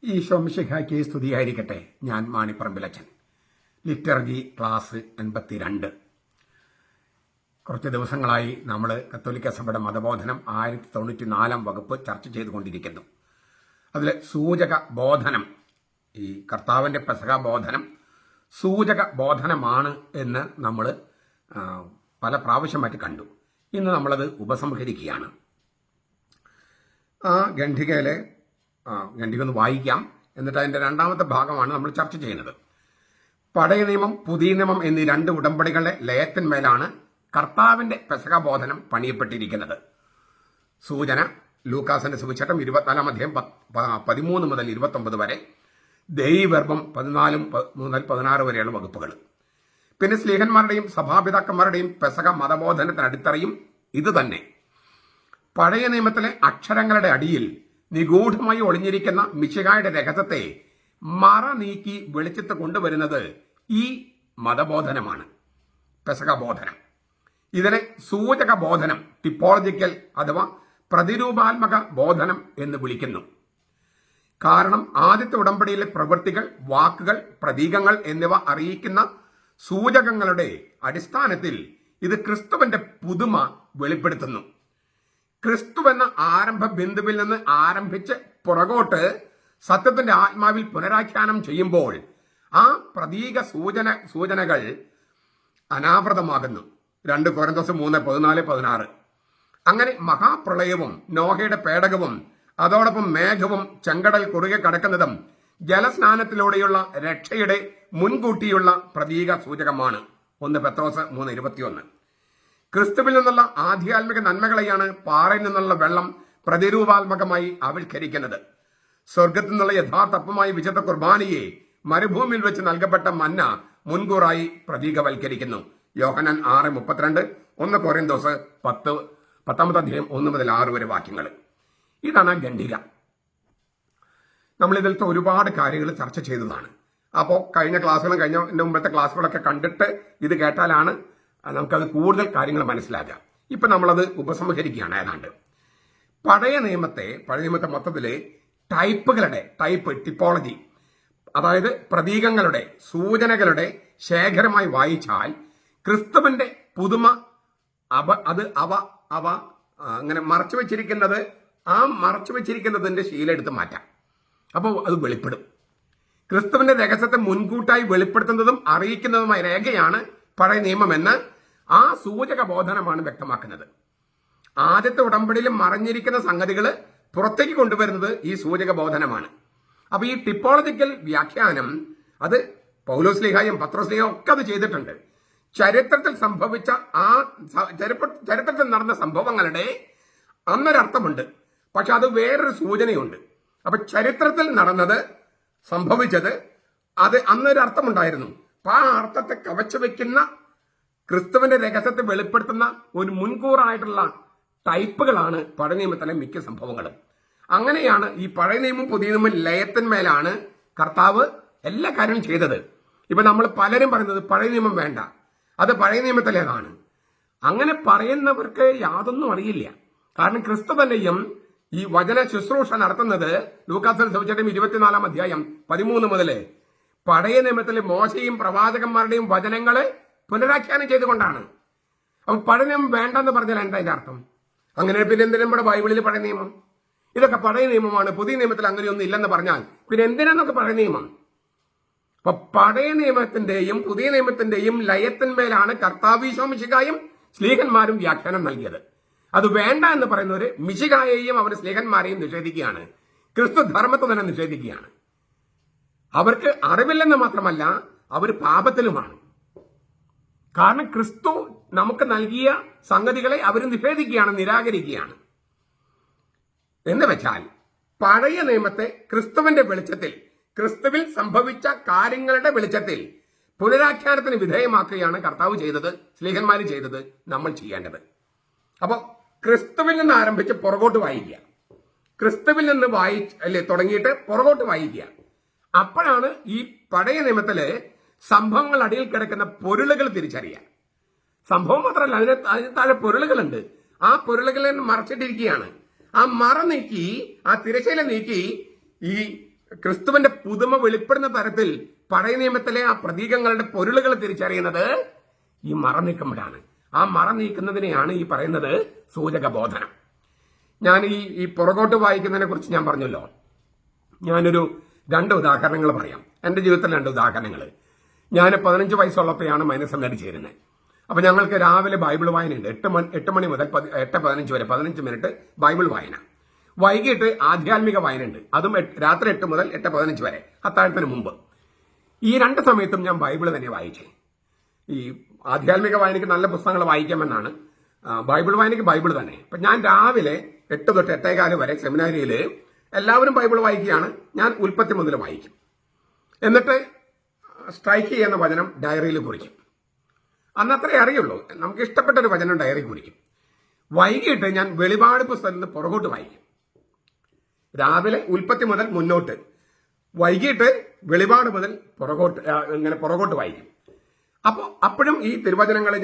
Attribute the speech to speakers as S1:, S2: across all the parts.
S1: ഈശോ മിശിഹായ്ക്ക് സ്തുതിയായിരിക്കട്ടെ. ഞാൻ മാണിപ്പറമ്പിലച്ചൻ. Liturgy class 82. കുറച്ച് ദിവസങ്ങളായി നമ്മൾ കത്തോലിക്ക സഭയുടെ മതബോധനം 1094 വകുപ്പ് ചർച്ച ചെയ്തുകൊണ്ടിരിക്കുന്നു. അതിൽ സൂചക ബോധനം, ഈ കർത്താവിൻ്റെ പെസഹ ബോധനം സൂചക ബോധനമാണ് എന്ന് നമ്മൾ പല പ്രാവശ്യമായിട്ട് കണ്ടു. ഇന്ന് നമ്മളത് ഉപസംഹരിക്കുകയാണ്. ആ ഖണ്ഡികയിലെ ഖണ്ഡിക ഒന്ന് വായിക്കാം. എന്നിട്ട് അതിൻ്റെ രണ്ടാമത്തെ ഭാഗമാണ് നമ്മൾ ചർച്ച ചെയ്യുന്നത്. പഴയ നിയമം പുതിയ നിയമം എന്നീ രണ്ട് ഉടമ്പടികളുടെ ലയത്തിന്മേലാണ് കർത്താവിൻ്റെ പെസഹ ബോധനം പണിയപ്പെട്ടിരിക്കുന്നത്. സൂചന ലൂക്കാസിന്റെ സുവിശേഷം 24 അധ്യായം 13 മുതൽ 29 വരെ, ദൈവഗർഭം 14 മുതൽ 16 വരെയുള്ള വകുപ്പുകൾ. പിന്നെ സ്ലീഹന്മാരുടെയും സഭാപിതാക്കന്മാരുടെയും പെസഹ മതബോധനത്തിന് അടിത്തറയും ഇത് തന്നെ. പഴയ നിയമത്തിലെ അക്ഷരങ്ങളുടെ അടിയിൽ നിഗൂഢമായി ഒളിഞ്ഞിരിക്കുന്ന മിശിഹായുടെ രഹസ്യത്തെ മറ നീക്കി വെളിച്ചത്ത് കൊണ്ടുവരുന്നത് ഈ മതബോധനമാണ്, പെസഹ ബോധനം. ഇതിനെ സൂചക ബോധനം, ടിപ്പോളജിക്കൽ അഥവാ പ്രതിരൂപാത്മക ബോധനം എന്ന് വിളിക്കുന്നു. കാരണം ആദ്യത്തെ ഉടമ്പടിയിലെ പ്രവൃത്തികൾ, വാക്കുകൾ, പ്രതീകങ്ങൾ എന്നിവ അറിയിക്കുന്ന സൂചകങ്ങളുടെ അടിസ്ഥാനത്തിൽ ഇത് ക്രിസ്തുവിന്റെ പുതുമ വെളിപ്പെടുത്തുന്നു. ക്രിസ്തുവെന്ന ആരംഭ ബിന്ദുവിൽ നിന്ന് ആരംഭിച്ച് പുറകോട്ട് സത്യത്തിന്റെ ആത്മാവിൽ പുനരാഖ്യാനം ചെയ്യുമ്പോൾ ആ പ്രതീക സൂചനകൾ അനാവൃതമാകുന്നു. 2 കൊരിന്തോസ് 3:14-16. അങ്ങനെ മഹാപ്രളയവും നോഹയുടെ പേടകവും അതോടൊപ്പം മേഘവും ചെങ്കടൽ കുറുകെ കടക്കുന്നതും ജലസ്നാനത്തിലൂടെയുള്ള രക്ഷയുടെ മുൻകൂട്ടിയുള്ള പ്രതീക സൂചകമാണ്. 1 പെത്രോസ് 3:21. ക്രിസ്തുവിൽ നിന്നുള്ള ആധ്യാത്മിക നന്മകളെയാണ് പാറയിൽ നിന്നുള്ള വെള്ളം പ്രതിരൂപാത്മകമായി ആവിഷ്കരിക്കുന്നത്. സ്വർഗത്തിൽ നിന്നുള്ള യഥാർത്ഥ അപ്പമായി വിശുദ്ധ കുർബാനയെ മരുഭൂമിയിൽ വെച്ച് നൽകപ്പെട്ട മന്ന മുൻകൂറായി പ്രതീകവൽക്കരിക്കുന്നു. യോഹന്നാൻ 6:32, 1 കൊരിന്തോസ് 10 അധ്യായം 1 മുതൽ 6 വരെ വാക്യങ്ങൾ. ഇതാണ് ഖണ്ഡിക. നമ്മൾ ഇതിലത്തെ ഒരുപാട് കാര്യങ്ങൾ ചർച്ച ചെയ്തതാണ്. അപ്പോൾ കഴിഞ്ഞ ക്ലാസ്സുകളും എൻ്റെ മുമ്പത്തെ ക്ലാസ്സുകളൊക്കെ കണ്ടിട്ട് ഇത് കേട്ടാലാണ് നമുക്കത് കൂടുതൽ കാര്യങ്ങൾ മനസ്സിലാക്കാം. ഇപ്പം നമ്മളത് ഉപസംഹരിക്കുകയാണ്. ഏതാണ്ട് പഴയ നിയമത്തെ മൊത്തത്തില് ടിപ്പോളജി, അതായത് പ്രതീകങ്ങളുടെ സൂചനകളുടെ ശേഖരമായി വായിച്ചാൽ ക്രിസ്തുവിന്റെ പുതുമ അങ്ങനെ മറച്ചു വെച്ചിരിക്കുന്നത്, ആ മറച്ചു വെച്ചിരിക്കുന്നതിന്റെ ശീലെടുത്ത് മാറ്റാം. അപ്പോൾ അത് വെളിപ്പെടും. ക്രിസ്തുവിന്റെ രഹസ്യത്തെ മുൻകൂട്ടായി വെളിപ്പെടുത്തുന്നതും അറിയിക്കുന്നതുമായ രേഖയാണ് പഴയ നിയമമെന്ന് ആ സൂചക ബോധനമാണ് വ്യക്തമാക്കുന്നത്. ആദ്യത്തെ ഉടമ്പടിയിൽ മറഞ്ഞിരിക്കുന്ന സംഗതികൾ പുറത്തേക്ക് കൊണ്ടുവരുന്നത് ഈ സൂചക ബോധനമാണ്. അപ്പൊ ഈ ടിപ്പോളജിക്കൽ വ്യാഖ്യാനം അത് പൗലോസ്ലീഹായും പത്രോസ്ലീഹയും ഒക്കെ അത് ചെയ്തിട്ടുണ്ട്. ചരിത്രത്തിൽ സംഭവിച്ച ചരിത്രത്തിൽ നടന്ന സംഭവങ്ങളുടെ അന്നൊരർത്ഥമുണ്ട്, പക്ഷെ അത് വേറൊരു സൂചനയുണ്ട്. അപ്പൊ ചരിത്രത്തിൽ നടന്നത്, സംഭവിച്ചത്, അത് അന്നൊരർത്ഥമുണ്ടായിരുന്നു. അപ്പൊ ആ അർത്ഥത്തെ കവച്ചു വെക്കുന്ന ക്രിസ്തുവിന്റെ രഹസ്യത്തെ വെളിപ്പെടുത്തുന്ന ഒരു മുൻകൂറായിട്ടുള്ള ടൈപ്പുകളാണ് പഴയ നിയമത്തിലെ മിക്ക സംഭവങ്ങളും. അങ്ങനെയാണ് ഈ പഴയ നിയമം പുതിയ നിയമം ലയത്തിന്മേലാണ് കർത്താവ് എല്ലാ കാര്യവും ചെയ്തത്. ഇപ്പൊ നമ്മൾ പലരും പറയുന്നത് പഴയ നിയമം വേണ്ട, അത് പഴയ നിയമത്തിലേതാണ്. അങ്ങനെ പറയുന്നവർക്ക് യാതൊന്നും അറിയില്ല. കാരണം ക്രിസ്തു തന്നെയും ഈ വചന ശുശ്രൂഷ നടത്തുന്നത് ലൂക്കാസിന്റെ സുവിശേഷം 24 അധ്യായം 13 മുതൽ പഴയ നിയമത്തിലെ മോശയും പ്രവാചകന്മാരുടെയും വചനങ്ങളെ പുനരാഖ്യാനം ചെയ്തുകൊണ്ടാണ്. അപ്പൊ പഴയ നിയമം വേണ്ടെന്ന് പറഞ്ഞാൽ എന്താ അതിന്റെ അർത്ഥം? അങ്ങനെ പിന്നെ എന്തിനാ നമ്മുടെ ബൈബിളിൽ പഴയ നിയമം? ഇതൊക്കെ പഴയ നിയമമാണ്, പുതിയ നിയമത്തിൽ അങ്ങനെയൊന്നും ഇല്ലെന്ന് പറഞ്ഞാൽ പിന്നെ എന്തിനാന്നൊക്കെ പഴയ നിയമം? അപ്പൊ പഴയ നിയമത്തിന്റെയും പുതിയ നിയമത്തിന്റെയും ലയത്തിന്മേലാണ് കർത്താവ് ഈശോ മിശിഹായും സ്ലീഹന്മാരും വ്യാഖ്യാനം നൽകിയത്. അത് വേണ്ട എന്ന് പറയുന്നവര് മിശിഹായെയും അവരുടെ സ്ലീഹന്മാരെയും നിഷേധിക്കുകയാണ്, ക്രിസ്തു ധർമ്മത്തെ തന്നെ നിഷേധിക്കുകയാണ്. അവർക്ക് അറിവില്ലെന്ന് മാത്രമല്ല, അവർ പാപത്തിലുമാണ്. കാരണം ക്രിസ്തു നമുക്ക് നൽകിയ സംഗതികളെ അവർ നിഷേധിക്കുകയാണ്, നിരാകരിക്കുകയാണ്. എന്ന് വെച്ചാൽ പഴയ നിയമത്തെ ക്രിസ്തുവിന്റെ വെളിച്ചത്തിൽ, ക്രിസ്തുവിൽ സംഭവിച്ച കാര്യങ്ങളുടെ വെളിച്ചത്തിൽ പുനരാഖ്യാനത്തിന് വിധേയമാക്കുകയാണ് കർത്താവ് ചെയ്തത്, സ്ലീഹന്മാര് ചെയ്തത്, നമ്മൾ ചെയ്യേണ്ടത്. അപ്പോൾ ക്രിസ്തുവിൽ നിന്ന് ആരംഭിച്ച് പുറകോട്ട് വായിക്കുക, ക്രിസ്തുവിൽ നിന്ന് തുടങ്ങിയിട്ട് പുറകോട്ട് വായിക്കുക. അപ്പോഴാണ് ഈ പഴയ നിയമത്തില് സംഭവങ്ങൾ അടിയിൽ കിടക്കുന്ന പൊരുളുകൾ തിരിച്ചറിയാൻ. സംഭവം മാത്രമല്ല, അതിന് താഴെ പൊരുളുകളുണ്ട്. ആ പൊരുളുകളെ മറച്ചിട്ടിരിക്കുകയാണ്. ആ മറ നീക്കി, ആ തിരശ്ശീല നീക്കി ഈ ക്രിസ്തുവിന്റെ പുതുമ വെളിപ്പെടുന്ന തരത്തിൽ പഴയ നിയമത്തിലെ ആ പ്രതീകങ്ങളുടെ പൊരുളുകൾ തിരിച്ചറിയുന്നത് ഈ മറ നീക്കുമ്പോഴാണ്. ആ മറ നീക്കുന്നതിനെയാണ് ഈ പറയുന്നത് സൂചക ബോധനം. ഞാൻ ഈ പുറകോട്ട് വായിക്കുന്നതിനെ കുറിച്ച് ഞാൻ പറഞ്ഞല്ലോ. ഞാനൊരു 2 ഉദാഹരണങ്ങൾ പറയാം. എൻ്റെ ജീവിതത്തിൽ 2 ഉദാഹരണങ്ങൾ. ഞാൻ 15 വയസ്സുള്ളപ്പോഴാണ് മൈനസെമിനാരി ചേരുന്നത്. അപ്പൊ ഞങ്ങൾക്ക് രാവിലെ ബൈബിൾ വായനയുണ്ട്. 8 മണി മുതൽ 8:15 വരെ 15 മിനിറ്റ് ബൈബിൾ വായന. വൈകിട്ട് ആധ്യാത്മിക വായനയുണ്ട്. അതും രാത്രി 8 മുതൽ 8:15 വരെ, അത്താഴത്തിന് മുമ്പ്. ഈ 2 സമയത്തും ഞാൻ ബൈബിൾ തന്നെ വായിച്ചേ. ഈ ആധ്യാത്മിക വായനയ്ക്ക് നല്ല പുസ്തകങ്ങൾ വായിക്കാമെന്നാണ്, ബൈബിൾ വായനയ്ക്ക് ബൈബിൾ തന്നെ. അപ്പൊ ഞാൻ രാവിലെ 8 തൊട്ട് 8:15 വരെ സെമിനാരിയിൽ എല്ലാവരും ബൈബിൾ വായിക്കുകയാണ്. ഞാൻ ഉൽപ്പത്തി മുതൽ വായിക്കും. എന്നിട്ട് സ്ട്രൈക്ക് ചെയ്യുന്ന വചനം ഡയറിയിൽ കുറിക്കും. അന്ന് അത്രേ അറിയുള്ളൂ. നമുക്ക് ഇഷ്ടപ്പെട്ട ഒരു വചനം ഡയറി കുറിക്കും. വൈകിട്ട് ഞാൻ വെളിപാട് പുസ്തകത്തിൽ നിന്ന് പുറകോട്ട് വായിക്കും. രാവിലെ ഉൽപ്പത്തി മുതൽ മുന്നോട്ട്, വൈകിട്ട് വെളിപാട് മുതൽ പുറകോട്ട് വായിക്കും. അപ്പോഴും ഈ തിരുവചനങ്ങൾ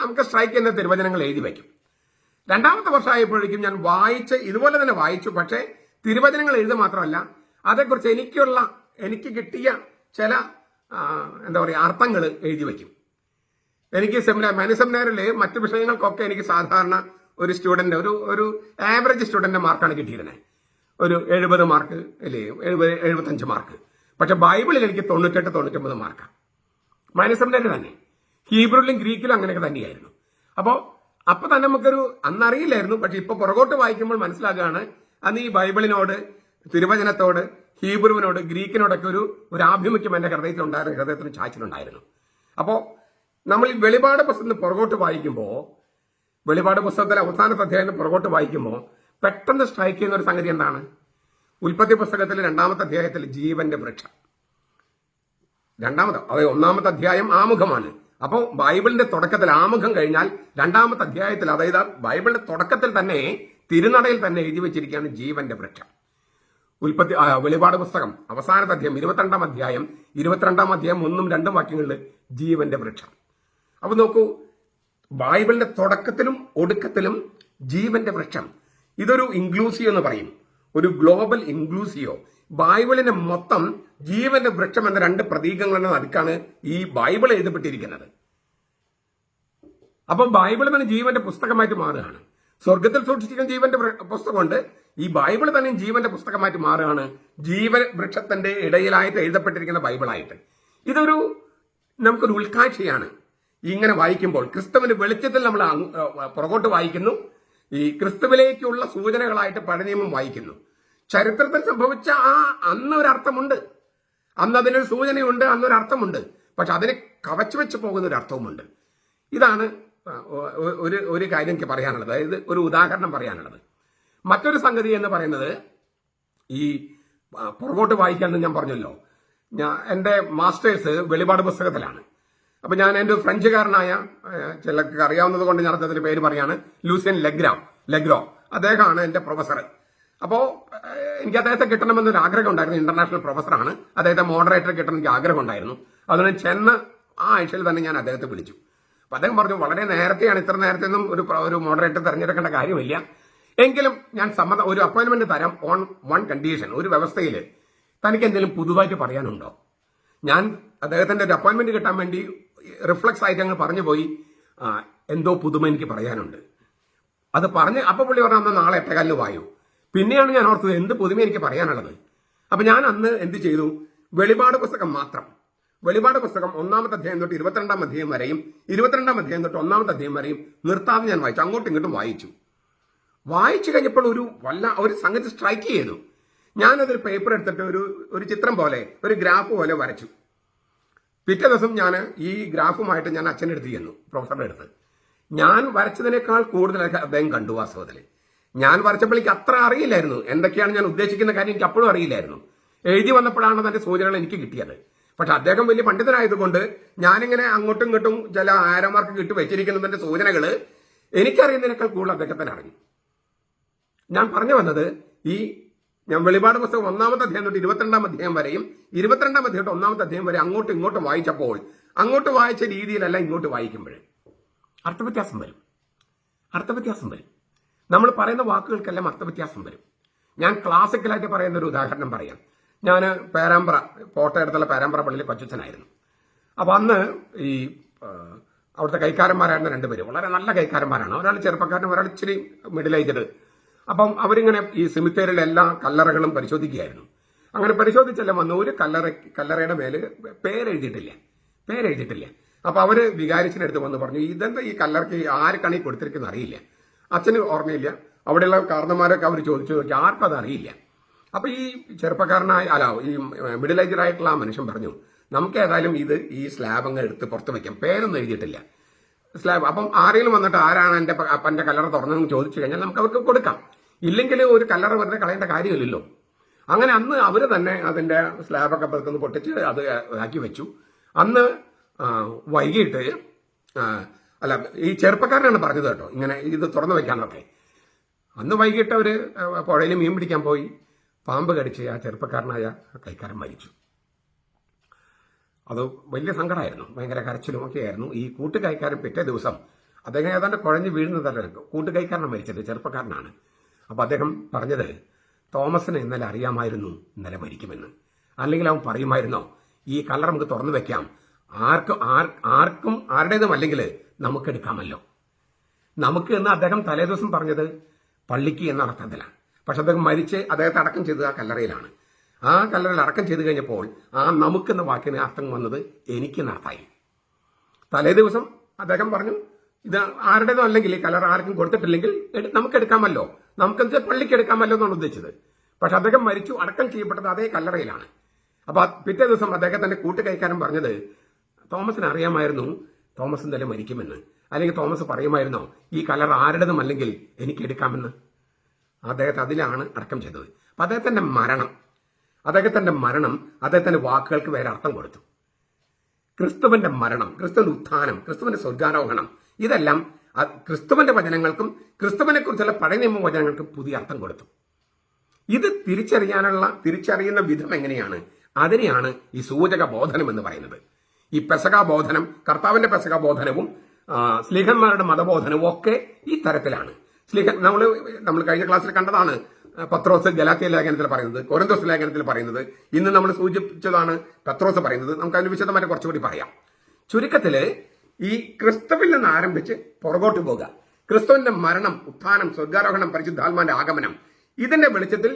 S1: നമുക്ക് സ്ട്രൈക്ക് ചെയ്യുന്ന തിരുവചനങ്ങൾ എഴുതി വയ്ക്കും. 2ാമത്തെ വർഷമായപ്പോഴേക്കും ഞാൻ ഇതുപോലെ തന്നെ വായിച്ചു. പക്ഷേ തിരുവചനങ്ങൾ എഴുതുക മാത്രമല്ല, അതേക്കുറിച്ച് എനിക്ക് കിട്ടിയ ചില അർത്ഥങ്ങൾ എഴുതി വയ്ക്കും. എനിക്ക് സെമിനാറിൽ മറ്റു വിഷയങ്ങൾക്കൊക്കെ എനിക്ക് സാധാരണ ഒരു സ്റ്റുഡന്റ്, ഒരു ആവറേജ് സ്റ്റുഡന്റിന്റെ മാർക്കാണ് കിട്ടിയിരുന്നത്. ഒരു 70 മാർക്ക് അല്ലേ, 75 മാർക്ക്. പക്ഷെ ബൈബിളിൽ എനിക്ക് 98-99 മാർക്കാണ്. സെമിനാരി തന്നെ. ഹീബ്രുവിലും ഗ്രീക്കിലും അങ്ങനെയൊക്കെ തന്നെയായിരുന്നു. അപ്പൊ തന്നെ നമുക്കൊരു അന്നറിയില്ലായിരുന്നു. പക്ഷെ ഇപ്പൊ പുറകോട്ട് വായിക്കുമ്പോൾ മനസ്സിലാക്കുകയാണ്, അന്ന് ഈ ബൈബിളിനോട്, തിരുവചനത്തോട്, ഹീബ്രുവിനോട്, ഗ്രീക്കിനോടൊക്കെ ഒരു ആഭിമുഖ്യം എന്റെ ഹൃദയത്തിന് ചാച്ചിലുണ്ടായിരുന്നു. അപ്പോൾ നമ്മൾ ഈ വെളിപാട് പുസ്തകത്തിന് പുറകോട്ട് വായിക്കുമ്പോൾ, വെളിപാട് പുസ്തകത്തിലെ അവസാനത്തെ അധ്യായം പുറകോട്ട് വായിക്കുമ്പോൾ പെട്ടെന്ന് സ്ട്രൈക്ക് ചെയ്യുന്ന ഒരു സംഗതി എന്താണ്? ഉൽപ്പത്തി പുസ്തകത്തിലെ 2ാമത്തെ അധ്യായത്തിൽ ജീവന്റെ വൃക്ഷം. 1ാമത്തെ അധ്യായം ആമുഖമാണ്. അപ്പോൾ ബൈബിളിന്റെ തുടക്കത്തിൽ ആമുഖം കഴിഞ്ഞാൽ 2ാമത്തെ അധ്യായത്തിൽ, അതായത് ബൈബിളിന്റെ തുടക്കത്തിൽ തന്നെ തിരുനടയിൽ തന്നെ എഴുതി വെച്ചിരിക്കുകയാണ് ജീവന്റെ വൃക്ഷം. വെളിപാട് പുസ്തകം അവസാനത്തെ അധ്യായം 22ാം അധ്യായം 1ഉം 2ഉം വാക്യങ്ങളിൽ ജീവന്റെ വൃക്ഷം. അപ്പൊ നോക്കൂ, ബൈബിളിന്റെ തുടക്കത്തിലും ഒടുക്കത്തിലും ജീവന്റെ വൃക്ഷം. ഇതൊരു ഇൻക്ലൂസീവ് എന്ന് പറയും, ഒരു ഗ്ലോബൽ ഇൻക്ലൂസീവോ. ബൈബിളിനെ മൊത്തം ജീവന്റെ വൃക്ഷം എന്ന 2 പ്രതീകങ്ങളുടെ നടുക്കാണ് ഈ ബൈബിൾ എഴുതപ്പെട്ടിരിക്കുന്നത്. അപ്പൊ ബൈബിൾ തന്നെ ജീവന്റെ പുസ്തകമായിട്ട് മാറുകയാണ്. സ്വർഗത്തിൽ സൂക്ഷിച്ചിരിക്കുന്ന ജീവന്റെ പുസ്തകമുണ്ട്, ഈ ബൈബിൾ തന്നെ ജീവന്റെ പുസ്തകമായിട്ട് മാറുകയാണ്. ജീവൻ വൃക്ഷത്തിന്റെ ഇടയിലായിട്ട് എഴുതപ്പെട്ടിരിക്കുന്ന ബൈബിളായിട്ട്. നമുക്കൊരു ഉൾക്കാഴ്ചയാണ് ഇങ്ങനെ വായിക്കുമ്പോൾ. ക്രിസ്തുവിന്റെ വെളിച്ചത്തിൽ നമ്മൾ പുറകോട്ട് വായിക്കുന്നു, ഈ ക്രിസ്തുവിലേക്കുള്ള സൂചനകളായിട്ട് പഴയ നിയമം വായിക്കുന്നു. ചരിത്രത്തിൽ സംഭവിച്ച അന്നൊരർത്ഥമുണ്ട്, അന്നതിനൊരു സൂചനയുണ്ട്, അന്നൊരർത്ഥമുണ്ട്. പക്ഷെ അതിനെ കവച്ചു വെച്ച് പോകുന്ന ഒരു അർത്ഥവുമുണ്ട്. ഇതാണ് ഒരു കാര്യം എനിക്ക് പറയാനുള്ളത്, അതായത് ഒരു ഉദാഹരണം പറയാനുള്ളത്. മറ്റൊരു സംഗതി എന്ന് പറയുന്നത്, ഈ പുറകോട്ട് വായിക്കാമെന്ന് ഞാൻ പറഞ്ഞല്ലോ. എൻ്റെ മാസ്റ്റേഴ്സ് വെളിപാട് പുസ്തകത്തിലാണ്. അപ്പൊ ഞാൻ എൻ്റെ ഫ്രഞ്ചുകാരനായ, ചിലർക്ക് അറിയാവുന്നത് കൊണ്ട് ഞാൻ അദ്ദേഹത്തിന്റെ പേര് പറയാണ്, ലൂസിയൻ ലെഗ്രോ. അദ്ദേഹമാണ് എൻ്റെ പ്രൊഫസർ. അപ്പോൾ എനിക്ക് അദ്ദേഹത്തെ കിട്ടണമെന്നൊരു ആഗ്രഹം ഉണ്ടായിരുന്നു. ഇന്റർനാഷണൽ പ്രൊഫസറാണ്. അദ്ദേഹത്തെ മോഡറേറ്റർ കിട്ടണം എനിക്ക് ആഗ്രഹം ഉണ്ടായിരുന്നു. അതുകൊണ്ട് ചെന്ന് ആ ആഴ്ചയിൽ തന്നെ ഞാൻ അദ്ദേഹത്തെ വിളിച്ചു. അപ്പൊ അദ്ദേഹം പറഞ്ഞു, വളരെ നേരത്തെയാണ്, ഇത്ര നേരത്തെ ഒന്നും ഒരു മോഡറേറ്റർ തിരഞ്ഞെടുക്കേണ്ട കാര്യമില്ല, എങ്കിലും ഞാൻ ഒരു അപ്പോയിന്റ്മെന്റ് തരാം ഓൺ 1 കണ്ടീഷൻ. ഒരു വ്യവസ്ഥയിൽ തനിക്ക് എന്തെങ്കിലും പുതുതായിട്ട് പറയാനുണ്ടോ? ഞാൻ അദ്ദേഹത്തിന്റെ ഒരു അപ്പോയിന്റ്മെന്റ് കിട്ടാൻ വേണ്ടി റിഫ്ലക്സ് ആയിട്ട് അങ്ങ് പറഞ്ഞു പോയി, എന്തോ പുതുമ എനിക്ക് പറയാനുണ്ട്. അത് പറഞ്ഞ് അപ്പൊ പുള്ളി പറഞ്ഞ നാളെ 8:15 വായു. പിന്നെയാണ് ഞാൻ ഓർത്തത് എന്ത് പുതുമ എനിക്ക് പറയാനുള്ളത്. അപ്പൊ ഞാൻ അന്ന് എന്ത് ചെയ്തു, വെളിപാട് പുസ്തകം മാത്രം, വെളിപാട് പുസ്തകം 1ാമത്തെ അധ്യായം തൊട്ട് 22ാം അധ്യായം വരെയും 22ാം അധ്യായം തൊട്ട് 1ാമത്തെ അധ്യായം വരെയും നിർത്താതെ ഞാൻ വായിച്ചു. അങ്ങോട്ടും ഇങ്ങോട്ടും വായിച്ചു കഴിഞ്ഞപ്പോൾ ഒരു സംഗതി സ്ട്രൈക്ക് ചെയ്തു. ഞാനതൊരു പേപ്പർ എടുത്തിട്ട് ഒരു ചിത്രം പോലെ, ഒരു ഗ്രാഫ് പോലെ വരച്ചു. പിറ്റേ ദിവസം ഞാൻ ഈ ഗ്രാഫുമായിട്ട് ഞാൻ അച്ഛൻ്റെ അടുത്ത് ചെന്നു, പ്രൊഫസറുടെ അടുത്ത്. ഞാൻ വരച്ചതിനേക്കാൾ കൂടുതലൊക്കെ അദ്ദേഹം കണ്ടു. വാസ്തവത്തിൽ ഞാൻ വരച്ചപ്പോൾ എനിക്ക് അത്ര അറിയില്ലായിരുന്നു, എന്തൊക്കെയാണ് ഞാൻ ഉദ്ദേശിക്കുന്ന കാര്യം എനിക്ക് അപ്പോഴും അറിയില്ലായിരുന്നു. എഴുതി വന്നപ്പോഴാണ് അതിന്റെ സൂചനകൾ എനിക്ക് കിട്ടിയത്. പക്ഷെ അദ്ദേഹം വലിയ പണ്ഡിതനായതുകൊണ്ട് ഞാനിങ്ങനെ അങ്ങോട്ടും ഇങ്ങോട്ടും ചില ആരമാർക്ക് ഇട്ട് വെച്ചിരിക്കുന്നതിന്റെ സൂചനകൾ എനിക്കറിയുന്നതിനേക്കാൾ കൂടുതൽ അദ്ദേഹത്തിന് അറിഞ്ഞു. ഞാൻ പറഞ്ഞു വന്നത്, ഞാൻ വെളിപാട് പുസ്തകം 1ാമത്തെ അധ്യായം തൊട്ട് 22ാം അധ്യായം വരെയും 22ാം അധ്യായം തൊട്ട് 1ാമത്തെ അധ്യായം വരെ അങ്ങോട്ടും ഇങ്ങോട്ടും വായിച്ചപ്പോൾ, അങ്ങോട്ട് വായിച്ച രീതിയിലല്ല ഇങ്ങോട്ട് വായിക്കുമ്പോൾ അർത്ഥവ്യത്യാസം വരും. നമ്മൾ പറയുന്ന വാക്കുകൾക്കെല്ലാം അർത്ഥവ്യത്യാസം വരും. ഞാൻ ക്ലാസിക്കലായിട്ട് പറയുന്ന ഒരു ഉദാഹരണം പറയാം. ഞാൻ പേരാമ്പ്ര, കോട്ടയടുത്തുള്ള പേരാമ്പ്ര പള്ളിയിൽ കൊച്ചച്ഛനായിരുന്നു. അപ്പോൾ അന്ന് ഈ അവിടുത്തെ കൈക്കാരന്മാരായിരുന്ന രണ്ടുപേരും വളരെ നല്ല കൈക്കാരന്മാരാണ്. ഒരാൾ ചെറുപ്പക്കാരനും ഒരാൾ ഇച്ചിരി മിഡിൽ ഏജ്ഡ്. അപ്പം അവരിങ്ങനെ ഈ സെമിത്തേരിയിലെ എല്ലാ കല്ലറകളും പരിശോധിക്കുകയായിരുന്നു. അങ്ങനെ പരിശോധിച്ചെല്ലാം വന്ന് ഒരു കല്ലറയുടെ മേല് പേരെഴുതിയിട്ടില്ല. അപ്പൊ അവര് വികാരിച്ചിനടുത്ത് വന്ന് പറഞ്ഞു, ഇതെന്താ ഈ കല്ലറയ്ക്ക് ആർക്കാണ് ഈ കൊടുത്തിരിക്കുന്നത് അറിയില്ല. അച്ഛന് ഓർമ്മയില്ല. അവിടെയുള്ള കാരണന്മാരൊക്കെ അവർ ചോദിച്ചു നോക്കി, ആർക്കും അത് അറിയില്ല. അപ്പൊ ഈ ഈ മിഡിൽ ഏജഡ് ആയിട്ടുള്ള ആ മനുഷ്യൻ പറഞ്ഞു, നമുക്ക് ഏതായാലും ഈ സ്ലാബ് അങ്ങ് എടുത്ത് പുറത്ത് വെക്കാം, പേരൊന്നും എഴുതിയിട്ടില്ല സ്ലാബ്. അപ്പം ആരെങ്കിലും വന്നിട്ട് ആരാണ് എന്റെ അപ്പന്റെ കല്ലറ തുറന്നതെന്ന് ചോദിച്ചു കഴിഞ്ഞാൽ നമുക്ക് അവർക്ക് കൊടുക്കാം. ഇല്ലെങ്കിൽ ഒരു കല്ലറ വെറുതെ കളയേണ്ട കാര്യമില്ലല്ലോ. അങ്ങനെ അന്ന് അവര് തന്നെ അതിന്റെ സ്ലാബൊക്കെ പെറുക്കുന്ന പൊട്ടിച്ച് അത് ആക്കി വെച്ചു. അന്ന് വൈകിട്ട് ഈ ചെറുപ്പക്കാരനാണ് പറഞ്ഞത് കേട്ടോ, ഇങ്ങനെ ഇത് തുറന്നു വെക്കാനൊക്കെ. അന്ന് വൈകിട്ട് അവര് പുഴയിൽ മീൻ പിടിക്കാൻ പോയി, പാമ്പ് കടിച്ച് ആ ചെറുപ്പക്കാരനായ കൈക്കാരൻ മരിച്ചു. അത് വലിയ സങ്കടമായിരുന്നു, ഭയങ്കര കരച്ചിലും ഒക്കെ ആയിരുന്നു. ഈ കൂട്ടുകൈക്കാരൻ പിറ്റേ ദിവസം അദ്ദേഹം ഏതാണ്ട് കുഴഞ്ഞു വീഴുന്നതല്ല, കൂട്ടുകൈക്കാരനാണ് മരിച്ചത്, ചെറുപ്പക്കാരനാണ്. അപ്പൊ അദ്ദേഹം പറഞ്ഞത്, തോമസിനെ ഇന്നലെ അറിയാമായിരുന്നു ഇന്നലെ മരിക്കുമെന്ന്. അല്ലെങ്കിൽ അവൻ പറയുമായിരുന്നോ ഈ കല്ലറ നമുക്ക് തുറന്നു വെക്കാം, ആർക്കും ആരുടേതും അല്ലെങ്കിൽ നമുക്ക് എടുക്കാമല്ലോ. നമുക്ക് എന്ന് അദ്ദേഹം തലേദിവസം പറഞ്ഞത് പള്ളിക്ക് എന്ന അർത്ഥത്തിലാണ്. പക്ഷെ അദ്ദേഹം മരിച്ച് അദ്ദേഹത്തെ അടക്കം ചെയ്തത് ആ കല്ലറയിലാണ്. ആ കല്ലറയിൽ അടക്കം ചെയ്തു കഴിഞ്ഞപ്പോൾ ആ നമുക്കെന്ന വാക്കിന് അർത്ഥം വന്നത് എനിക്കെന്നർത്ഥമായി. തലേ ദിവസം അദ്ദേഹം പറഞ്ഞു, ഇത് ആരുടേതും അല്ലെങ്കിൽ ഈ കല്ലറ ആർക്കും കൊടുത്തിട്ടില്ലെങ്കിൽ നമുക്ക് എടുക്കാമല്ലോ, നമുക്കെന്ന് പള്ളിക്ക് എടുക്കാമല്ലോ എന്നാണ് ഉദ്ദേശിച്ചത്. പക്ഷെ അദ്ദേഹം മരിച്ചു, അടക്കം ചെയ്യപ്പെട്ടത് അതേ കല്ലറയിലാണ്. അപ്പൊ പിറ്റേ ദിവസം അദ്ദേഹത്തിന്റെ കൂട്ടുകൈക്കാരൻ പറഞ്ഞത്, തോമസിന് അറിയാമായിരുന്നു തോമസ് എന്തായാലും മരിക്കുമെന്ന്, അല്ലെങ്കിൽ തോമസ് പറയുമായിരുന്നോ ഈ കല്ലറ ആരുടേതും അല്ലെങ്കിൽ എനിക്ക് എടുക്കാമെന്ന്. അദ്ദേഹത്തെ അതിലാണ് അടക്കം ചെയ്തത്. അപ്പൊ അദ്ദേഹത്തിന്റെ മരണം അദ്ദേഹത്തിന്റെ വാക്കുകൾക്ക് വേറെ അർത്ഥം കൊടുത്തു. ക്രിസ്തുവിന്റെ മരണം, ക്രിസ്തുവിന്റെ ഉത്ഥാനം, ക്രിസ്തുവിന്റെ സ്വർഗാരോഹണം, ഇതെല്ലാം ക്രിസ്തുവിന്റെ വചനങ്ങൾക്കും ക്രിസ്തുവിനെ കുറിച്ചുള്ള പഴയ നിയമ വചനങ്ങൾക്കും പുതിയ അർത്ഥം കൊടുത്തു. ഇത് തിരിച്ചറിയുന്ന വിധം എങ്ങനെയാണ്? അതിനെയാണ് ഈ സൂചക ബോധനം എന്ന് പറയുന്നത്. ഈ പെസക ബോധനം, കർത്താവിന്റെ പെസക ബോധനവും സ്ലീഹന്മാരുടെ മതബോധനവും ഒക്കെ ഈ തരത്തിലാണ്. നമ്മൾ കഴിഞ്ഞ ക്ലാസ്സിൽ കണ്ടതാണ്. പത്രോസ് ഗലാത്യ ലേഖനത്തിൽ പറയുന്നത്, കൊരിന്തോസ് ലേഖനത്തിൽ പറയുന്നത്, ഇന്ന് നമ്മൾ സൂചിപ്പിച്ചതാണ് പത്രോസ് പറയുന്നത്. നമുക്ക് അതിന് വിശദമായിട്ട് കുറച്ചുകൂടി പറയാം. ചുരുക്കത്തില് ഈ ക്രിസ്തുവിൽ നിന്ന് ആരംഭിച്ച് പുറകോട്ട് പോകുക, ക്രിസ്തുവിന്റെ മരണം, ഉത്ഥാനം, സ്വർഗാരോഹണം, പരിശുദ്ധാത്മാന്റെ ആഗമനം, ഇതിന്റെ വെളിച്ചത്തിൽ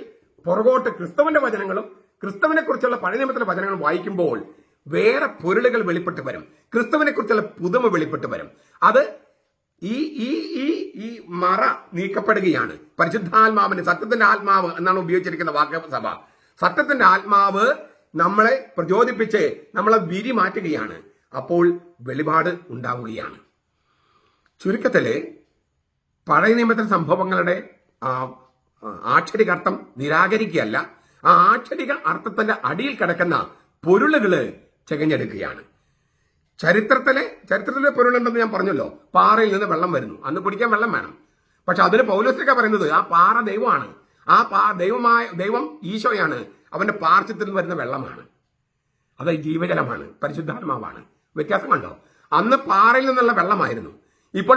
S1: പുറകോട്ട് ക്രിസ്തുവിന്റെ വചനങ്ങളും ക്രിസ്തുവിനെ കുറിച്ചുള്ള പഴയ നിയമത്തിലെ വചനങ്ങളും വായിക്കുമ്പോൾ വേറെ പൊരുളുകൾ വെളിപ്പെട്ട് വരും, ക്രിസ്തുവിനെ കുറിച്ചുള്ള പുതുമ വെളിപ്പെട്ട് വരും. അത് ഈ ഈ ഈ ഈ മറ നീക്കപ്പെടുകയാണ്. പരിശുദ്ധാത്മാവിന്, സത്യത്തിന്റെ ആത്മാവ് എന്നാണ് ഉപയോഗിച്ചിരിക്കുന്ന വാക്ക് സഭ. സത്യത്തിന്റെ ആത്മാവ് നമ്മളെ പ്രചോദിപ്പിച്ച് നമ്മളെ വിരി മാറ്റുകയാണ്. അപ്പോൾ വെളിപാട് ഉണ്ടാവുകയാണ്. ചുരുക്കത്തില് പഴയ നിയമത്തിലെ സംഭവങ്ങളുടെ ആക്ഷരിക അർത്ഥം നിരാകരിക്കുകയല്ല, ആ ആക്ഷരിക അർത്ഥത്തിന്റെ അടിയിൽ കിടക്കുന്ന പൊരുളുകള് ചകഞ്ഞെടുക്കുകയാണ്. ചരിത്രത്തിലെ പൊരുളുണ്ടെന്ന് ഞാൻ പറഞ്ഞല്ലോ. പാറയിൽ നിന്ന് വെള്ളം വരുന്നു, അന്ന് കുടിക്കാൻ വെള്ളം വേണം. പക്ഷെ അതിന് പൗലോസ്ലീഹ പറയുന്നത് ആ പാറ ദൈവമാണ്, ദൈവം ഈശോയാണ്, അവന്റെ പാർശ്വത്തിൽ വരുന്ന വെള്ളമാണ്, അത് ജീവജലമാണ്, പരിശുദ്ധാത്മാവാണ്. വ്യത്യാസം കണ്ടോ? അന്ന് പാറയിൽ നിന്നുള്ള വെള്ളമായിരുന്നു, ഇപ്പോൾ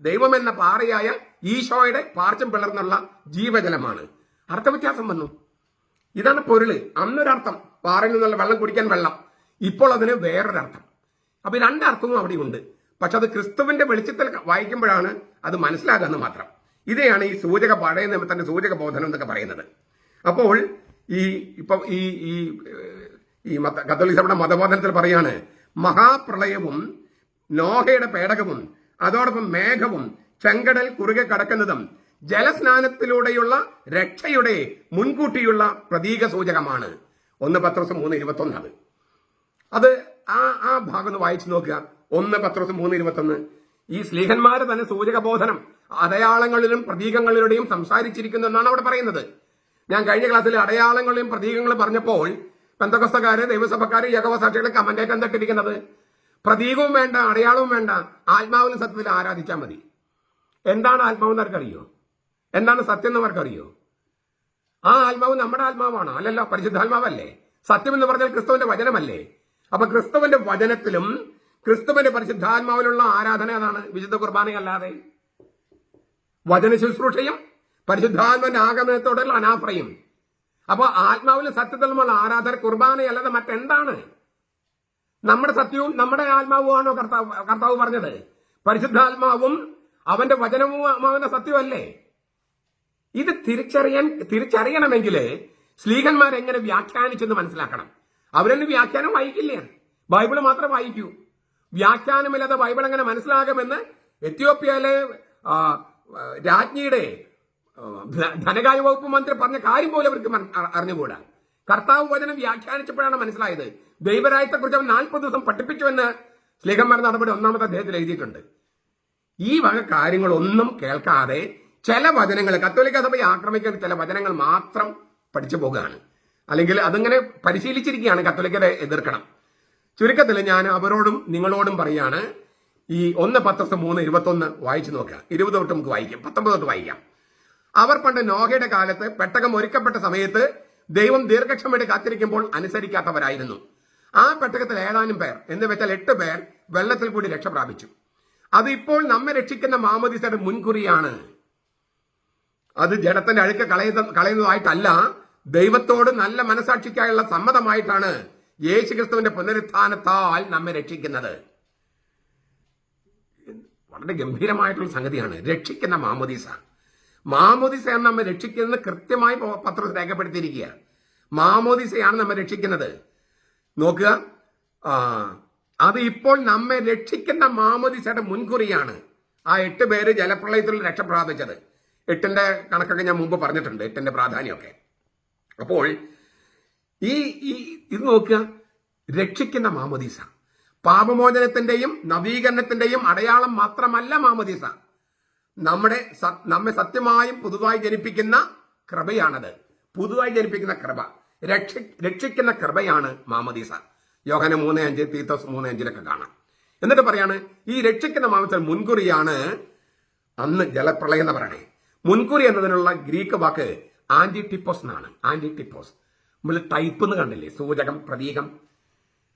S1: ദൈവമെന്ന പാറയായ ഈശോയുടെ പാർശ്വം പിളർന്നുള്ള ജീവജലമാണ്. അർത്ഥവ്യത്യാസം വന്നു. ഇതാണ് പൊരുള്. അന്നൊരർത്ഥം, പാറയിൽ നിന്നുള്ള വെള്ളം കുടിക്കാൻ വെള്ളം, ഇപ്പോൾ അതിന് വേറൊരർത്ഥം. അപ്പൊ ഈ രണ്ടർത്ഥവും അവിടെ ഉണ്ട്. പക്ഷെ അത് ക്രിസ്തുവിന്റെ വെളിച്ചത്തിൽ വായിക്കുമ്പോഴാണ് അത് മനസ്സിലാകുന്നത് മാത്രം. ഇതെയാണ് ഈ പഴയ നിയമത്തിന്റെ സൂചക ബോധനം എന്നൊക്കെ പറയുന്നത്. അപ്പോൾ ഈ കത്തോലിക്ക സഭയുടെ മതബോധനത്തിൽ പറയാണ്, മഹാപ്രളയവും നോഹയുടെ പേടകവും അതോടൊപ്പം മേഘവും ചെങ്കടൽ കുറുകെ കടക്കുന്നതും ജലസ്നാനത്തിലൂടെയുള്ള രക്ഷയുടെ മുൻകൂട്ടിയുള്ള പ്രതീക സൂചകമാണ്. 1 പത്രോസ് 3:21. അത് ആ ഭാഗം ഒന്ന് വായിച്ചു നോക്കുക. 1 പത്രോസ് 3:21. ഈ സ്ലീഹന്മാര് തന്നെ സൂചക ബോധനം അടയാളങ്ങളിലും പ്രതീകങ്ങളിലൂടെയും സംസാരിച്ചിരിക്കുന്നു എന്നാണ് അവിടെ പറയുന്നത്. ഞാൻ കഴിഞ്ഞ ക്ലാസ്സിൽ അടയാളങ്ങളിലും പ്രതീകങ്ങളും പറഞ്ഞപ്പോൾ പെന്തക്കോസ്തക്കാര്, ദൈവസഭക്കാര്, യഹോവ സാക്ഷികളെ കമന്റേറ്റ് എന്തിട്ടിരിക്കുന്നത്? പ്രതീകവും വേണ്ട, അടയാളവും വേണ്ട, ആത്മാവിലും സത്യത്തിൽ ആരാധിച്ചാൽ മതി. എന്താണ് ആത്മാവെന്ന് അവർക്കറിയോ? എന്താണ് സത്യം എന്ന് അവർക്കറിയോ? ആ ആത്മാവ് നമ്മുടെ ആത്മാവാണോ? അല്ലല്ലോ, പരിശുദ്ധാത്മാവല്ലേ. സത്യം എന്ന് പറഞ്ഞാൽ ക്രിസ്തുവിന്റെ വചനമല്ലേ. അപ്പൊ ക്രിസ്തുവിന്റെ വചനത്തിലും ക്രിസ്തുവിന്റെ പരിശുദ്ധാത്മാവിലുള്ള ആരാധന അതാണ്, വിശുദ്ധ കുർബാനയല്ലാതെ. വചന ശുശ്രൂഷയും പരിശുദ്ധാത്മാവിന്റെ ആഗമനത്തോടുള്ള അനാഫ്രയും, അപ്പൊ ആത്മാവിലും സത്യത്തിലുമുള്ള ആരാധന കുർബാനയല്ലാതെ മറ്റെന്താണ്? നമ്മുടെ സത്യവും നമ്മുടെ ആത്മാവുമാണോ കർത്താവ് പറഞ്ഞത്? പരിശുദ്ധാത്മാവും അവന്റെ വചനവും അവന്റെ സത്യമല്ലേ? ഇത് തിരിച്ചറിയണമെങ്കിൽ ശ്ലീഹന്മാരെങ്ങനെ വ്യാഖ്യാനിച്ചെന്ന് മനസ്സിലാക്കണം. അവരൊന്നും വ്യാഖ്യാനം വായിക്കില്ല, ബൈബിള് മാത്രം വായിക്കൂ. വ്യാഖ്യാനമില്ലാതെ ബൈബിൾ എങ്ങനെ മനസ്സിലാകുമെന്ന് എത്യോപ്യയിലെ രാജ്ഞിയുടെ ധനകാര്യ വകുപ്പ് മന്ത്രി പറഞ്ഞ കാര്യം പോലും അവർക്ക് അറിഞ്ഞുകൂടാ. കർത്താവ് വചനം വ്യാഖ്യാനിച്ചപ്പോഴാണ് മനസ്സിലായത്. ദൈവരായത്തെക്കുറിച്ച് അവൻ 40 ദിവസം പഠിപ്പിച്ചുവെന്ന് ശ്ലീഹന്മാർ നടപടി 1-ാമത്തെ അധ്യായത്തിൽ എഴുതിയിട്ടുണ്ട്. ഈ വക കാര്യങ്ങളൊന്നും കേൾക്കാതെ ചില വചനങ്ങൾ, കത്തോലിക്ക സഭയെ ആക്രമിക്കുന്ന ചില വചനങ്ങൾ മാത്രം പഠിച്ചു പോകുകയാണ്. അല്ലെങ്കിൽ അതിങ്ങനെ പരിശീലിച്ചിരിക്കുകയാണ്. കത്തോലിക്കരെ എതിർക്കണം. ചുരുക്കത്തിൽ ഞാൻ അവരോടും നിങ്ങളോടും പറയാണ്, ഈ 1 Pത്രസ് 3:21 വായിച്ചു നോക്കുക. 20 തൊട്ട് നമുക്ക് വായിക്കാം, 19 തൊട്ട് വായിക്കാം. അവർ പണ്ട് നോഹയുടെ കാലത്ത് പെട്ടകം ഒരുക്കപ്പെട്ട സമയത്ത് ദൈവം ദീർഘക്ഷമയോടെ കാത്തിരിക്കുമ്പോൾ അനുസരിക്കാത്തവരായിരുന്നു. ആ പെട്ടകത്തിൽ ഏതാനും പേർ, എന്ന് വെച്ചാൽ 8 പേർ വെള്ളത്തിൽ കൂടി രക്ഷ പ്രാപിച്ചു. അത് ഇപ്പോൾ നമ്മെ രക്ഷിക്കുന്ന മാമോദീസയുടെ മുൻകുറിയാണ്. അത് ജഡത്തിന്റെ അഴുക്ക് കളയുന്നതായിട്ടല്ല, ദൈവത്തോട് നല്ല മനസാക്ഷിക്കായുള്ള സമ്മതമായിട്ടാണ് യേശുക്രിസ്തുവിന്റെ പുനരുത്ഥാനത്താൽ നമ്മെ രക്ഷിക്കുന്നത്. വളരെ ഗംഭീരമായിട്ടുള്ള സംഗതിയാണ് രക്ഷിക്കുന്ന മാമോദീസ. മാമോദീസയാണ് നമ്മെ രക്ഷിക്കുന്നത് കൃത്യമായി പത്രത്തിൽ രേഖപ്പെടുത്തിയിരിക്കുക. മാമോദീസയാണ് നമ്മെ രക്ഷിക്കുന്നത്. നോക്കുക, അത് ഇപ്പോൾ നമ്മെ രക്ഷിക്കുന്ന മാമോദീസയുടെ മുൻകുറിയാണ്. ആ 8 പേര് ജലപ്രളയത്തിൽ രക്ഷ പ്രാപിച്ചത്. 8ന്റെ കണക്കൊക്കെ ഞാൻ മുമ്പ് പറഞ്ഞിട്ടുണ്ട്, 8ന്റെ പ്രാധാന്യമൊക്കെ. അപ്പോൾ ഇത് നോക്കുക, രക്ഷിക്കുന്ന മാമോദീസ പാപമോചനത്തിന്റെയും നവീകരണത്തിന്റെയും അടയാളം മാത്രമല്ല മാമോദീസ. നമ്മെ സത്യമായും പുതുതായി ജനിപ്പിക്കുന്ന കൃപയാണത്. പുതുതായി ജനിപ്പിക്കുന്ന കൃപ, രക്ഷിക്കുന്ന കൃപയാണ് മാമോദീസ. യോഹന്നാൻ 3:5, തീത്തോസ് 3:5 കാണാം. എന്നിട്ട് പറയാണ്, ഈ രക്ഷിക്കുന്ന മാമോദീസ മുൻകുറിയാണ് അന്ന് ജലപ്രളയം എന്ന് പറയണേ. മുൻകുറി എന്നതിനുള്ള ഗ്രീക്ക് വാക്ക് ആന്റിറ്റിപ്പോസ് എന്നാണ്. ആന്റിറ്റിപ്പോസ് നമ്മൾ ടൈപ്പ് എന്ന് കണ്ടില്ലേ, സൂചകം, പ്രതീകം.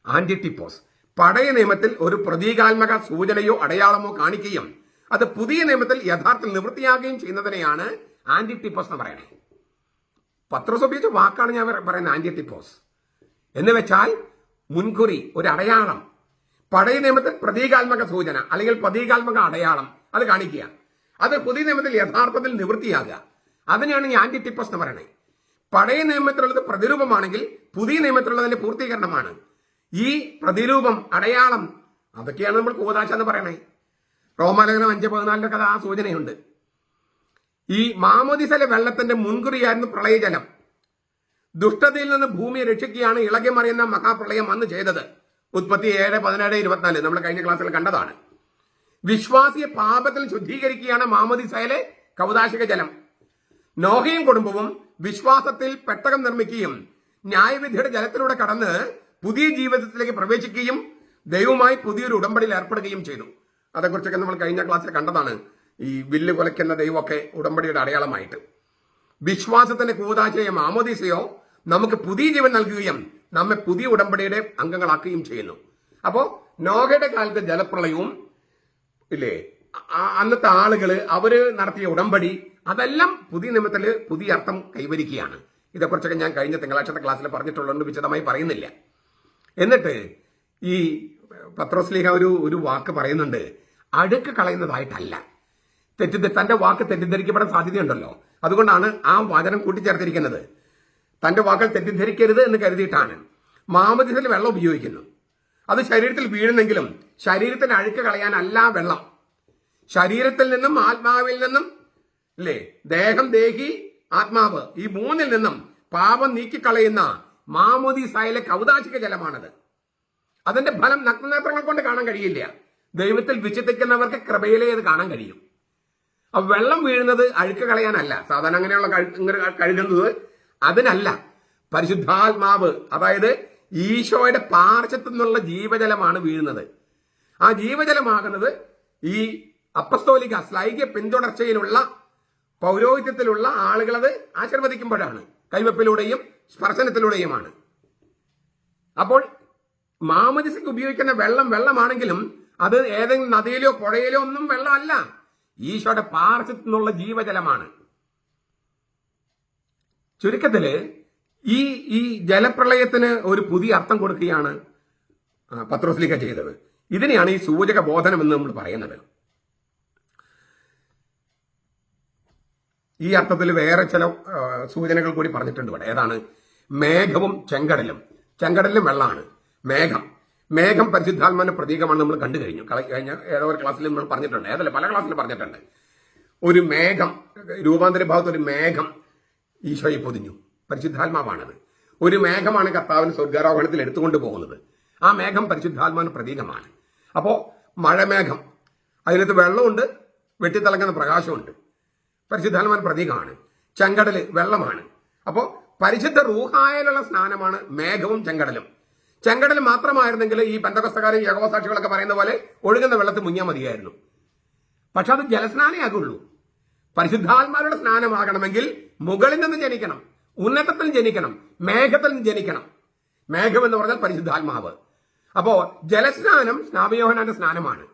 S1: ആന്റിറ്റിപ്പോസ് പഴയ നിയമത്തിൽ ഒരു പ്രതീകാത്മക സൂചനയോ അടയാളമോ കാണിക്കുകയും അത് പുതിയ നിയമത്തിൽ യഥാർത്ഥത്തിൽ നിവൃത്തിയാകുകയും ചെയ്യുന്നതിനെയാണ് ആന്റിറ്റിപ്പോസ് എന്ന് പറയണേ. പത്രോസ് ഉപയോഗിച്ച വാക്കാണ് ഞാൻ പറയുന്നത്, ആന്റിറ്റിപ്പോസ് എന്ന് വെച്ചാൽ മുൻകുറി, ഒരു അടയാളം. പഴയ നിയമത്തിൽ പ്രതീകാത്മക സൂചന അല്ലെങ്കിൽ പ്രതീകാത്മക അടയാളം അത് കാണിക്കുക, അത് പുതിയ നിയമത്തിൽ യഥാർത്ഥത്തിൽ നിവൃത്തിയാകുക. അതിനെയാണ് ഈ ആന്റിറ്റിപ്പോസ് എന്ന് പറയണേ. പഴയ നിയമത്തിലുള്ളത് പ്രതിരൂപമാണെങ്കിൽ പുതിയ നിയമത്തിലുള്ളതിന്റെ പൂർത്തീകരണമാണ്. ഈ പ്രതിരൂപം, അടയാളം, അതൊക്കെയാണ് നമ്മൾ കൂദാശ എന്ന് പറയണേ. റോമാലേഖനം 5:14 ആ സൂചനയുണ്ട്. ഈ മാമോദീസയിലെ വെള്ളത്തിന്റെ മുൻകുറിയായിരുന്നു പ്രളയജലം. ദുഷ്ടതയിൽ നിന്ന് ഭൂമിയെ രക്ഷിക്കുകയാണ് ഇളകി മറിയുന്ന മഹാപ്രളയം അന്ന് ചെയ്തത്. ഉൽപ്പത്തി 7:17-24 നമ്മൾ കഴിഞ്ഞ ക്ലാസ്സിൽ കണ്ടതാണ്. വിശ്വാസിയെ പാപത്തിൽ ശുദ്ധീകരിക്കുകയാണ് മാമോദീസയിലെ കൗദാശിക ജലം. നോഹയും കുടുംബവും വിശ്വാസത്തിൽ പെട്ടകം നിർമ്മിക്കുകയും ന്യായവിധിയുടെ ജലത്തിലൂടെ കടന്ന് പുതിയ ജീവിതത്തിലേക്ക് പ്രവേശിക്കുകയും ദൈവവുമായി പുതിയൊരു ഉടമ്പടിയിൽ ഏർപ്പെടുകയും ചെയ്തു. അതേക്കുറിച്ചൊക്കെ നമ്മൾ കഴിഞ്ഞ ക്ലാസ്സിൽ കണ്ടതാണ്. ഈ വില്ല് കുലയ്ക്കുന്ന ദൈവമൊക്കെ ഉടമ്പടിയുടെ അടയാളമായിട്ട്. വിശ്വാസത്തിന്റെ കൂദാശയോ മാമോദീസയോ നമുക്ക് പുതിയ ജീവൻ നൽകുകയും നമ്മെ പുതിയ ഉടമ്പടിയുടെ അംഗങ്ങളാക്കുകയും ചെയ്യുന്നു. അപ്പോ നോഹയുടെ കാലത്തെ ജലപ്രളയവും ഇല്ലേ, അന്നത്തെ ആളുകള് അവര് നടത്തിയ ഉടമ്പടി, അതെല്ലാം പുതിയ നിയമത്തില് പുതിയ അർത്ഥം കൈവരിക്കുകയാണ്. ഇതേക്കുറിച്ചൊക്കെ ഞാൻ കഴിഞ്ഞ തിങ്കളാഴ്ചത്തെ ക്ലാസ്സിൽ പറഞ്ഞിട്ടുള്ളതുകൊണ്ട് വിശദമായി പറയുന്നില്ല. എന്നിട്ട് ഈ പത്രോസ്ലീഹ ഒരു വാക്ക് പറയുന്നുണ്ട്, അഴുക്ക് കളയുന്നതായിട്ടല്ല. തന്റെ വാക്ക് തെറ്റിദ്ധരിക്കപ്പെടാൻ സാധ്യതയുണ്ടല്ലോ, അതുകൊണ്ടാണ് ആ വചനം കൂട്ടിച്ചേർത്തിരിക്കുന്നത്. തന്റെ വാക്കുകൾ തെറ്റിദ്ധരിക്കരുത് എന്ന് കരുതിയിട്ടാണ്. മാമോദീസയിൽ വെള്ളം ഉപയോഗിക്കുന്നു. അത് ശരീരത്തിൽ വീഴുന്നെങ്കിലും ശരീരത്തിന്റെ അഴുക്ക് കളയാനല്ല വെള്ളം. ശരീരത്തിൽ നിന്നും ആത്മാവിൽ നിന്നും അല്ലേ, ദേഹം, ദേഹി, ആത്മാവ്, ഈ 3ൽ നിന്നും പാപം നീക്കിക്കളയുന്ന മാമോദീസയിലെ കൗദാശിക ജലമാണത്. അതിന്റെ ഫലം നഗ്നനേത്രങ്ങൾ കൊണ്ട് കാണാൻ കഴിയില്ല. ദൈവത്തിൽ വിശ്വസിക്കുന്നവർക്ക് കൃപയിലേ അത് കാണാൻ കഴിയും. അപ്പൊ വെള്ളം വീഴുന്നത് അഴുക്ക് കളയാനല്ല, സാധാരണ അങ്ങനെയുള്ള കഴുകുന്നത് അതിനല്ല. പരിശുദ്ധാത്മാവ്, അതായത് ഈശോയുടെ പാർശ്വത്തു നിന്നുള്ള ജീവജലമാണ് വീഴുന്നത്. ആ ജീവജലമാകുന്നത് ഈ അപ്പസ്തോലിക ശ്ലൈഹിക പിന്തുടർച്ചയിലുള്ള പൗരോഹിത്യത്തിലുള്ള ആളുകളത് ആശീർവദിക്കുമ്പോഴാണ്, കൈവപ്പിലൂടെയും സ്പർശനത്തിലൂടെയുമാണ്. അപ്പോൾ മാമോദീസയ്ക്ക് ഉപയോഗിക്കുന്ന വെള്ളമാണെങ്കിലും അത് ഏതെങ്കിലും നദിയിലോ പുഴയിലോ ഒന്നും വെള്ളമല്ല, ഈശോയുടെ പാർശ്വത്തു നിന്നുള്ള ജീവജലമാണ്. ചുരുക്കത്തില് ഈ ജലപ്രളയത്തിന് ഒരു പുതിയ അർത്ഥം കൊടുക്കുകയാണ് പത്രോസ്ലീഹ ചെയ്തത്. ഇതിനെയാണ് ഈ സൂചക ബോധനം എന്ന് നമ്മൾ പറയുന്നത്. ഈ അർത്ഥത്തിൽ വേറെ ചില സൂചനകൾ കൂടി പറഞ്ഞിട്ടുണ്ട് ഇവിടെ. ഏതാണ്? മേഘവും ചെങ്കടലും. ചെങ്കടലിലും വെള്ളമാണ്. മേഘം പരിശുദ്ധാത്മാവിന്റെ പ്രതീകമാണ്. നമ്മൾ കണ്ടു കഴിഞ്ഞു. കഴിഞ്ഞ ഏതോ ഒരു ക്ലാസ്സിൽ നമ്മൾ പറഞ്ഞിട്ടുണ്ട്. ഏതല്ല, പല ക്ലാസ്സിലും പറഞ്ഞിട്ടുണ്ട്. ഒരു മേഘം, രൂപാന്തര ഭാഗത്ത് ഒരു മേഘം ഈശോയെ പൊതിഞ്ഞു. പരിശുദ്ധാത്മാവാണത്. ഒരു മേഘമാണ് കർത്താവിന് സ്വർഗ്ഗാരോഹണത്തിൽ എടുത്തുകൊണ്ട് പോകുന്നത്. ആ മേഘം പരിശുദ്ധാത്മാവിന്റെ പ്രതീകമാണ്. അപ്പോ മഴമേഘം, അതിനകത്ത് വെള്ളമുണ്ട്, വെട്ടിത്തിളങ്ങുന്ന പ്രകാശമുണ്ട്. പരിശുദ്ധാത്മാവിന്റെ പ്രതീകമാണ്. ചെങ്കടല് വെള്ളമാണ്. അപ്പോ പരിശുദ്ധ റൂഹായിലുള്ള സ്നാനമാണ് മേഘവും ചെങ്കടലും. ചെങ്കടൽ മാത്രമായിരുന്നെങ്കിൽ ഈ പെന്തക്കോസ്തക്കാരും യഹോവ സാക്ഷികളൊക്കെ പറയുന്ന പോലെ ഒഴുകുന്ന വെള്ളത്തിൽ മുങ്ങിയാൽ മതിയായിരുന്നു. പക്ഷെ അത് ജലസ്നാനേ ആകുള്ളൂ. പരിശുദ്ധാത്മാരുടെ സ്നാനമാകണമെങ്കിൽ മുകളിൽ നിന്ന് ജനിക്കണം, ഉന്നതത്തിൽ ജനിക്കണം, മേഘത്തിൽ നിന്ന് ജനിക്കണം. മേഘം എന്ന് പറഞ്ഞാൽ പരിശുദ്ധാത്മാവ്. അപ്പോ ജലസ്നാനം സ്നാപയോഹനാന്റെ സ്നാനമാണ്,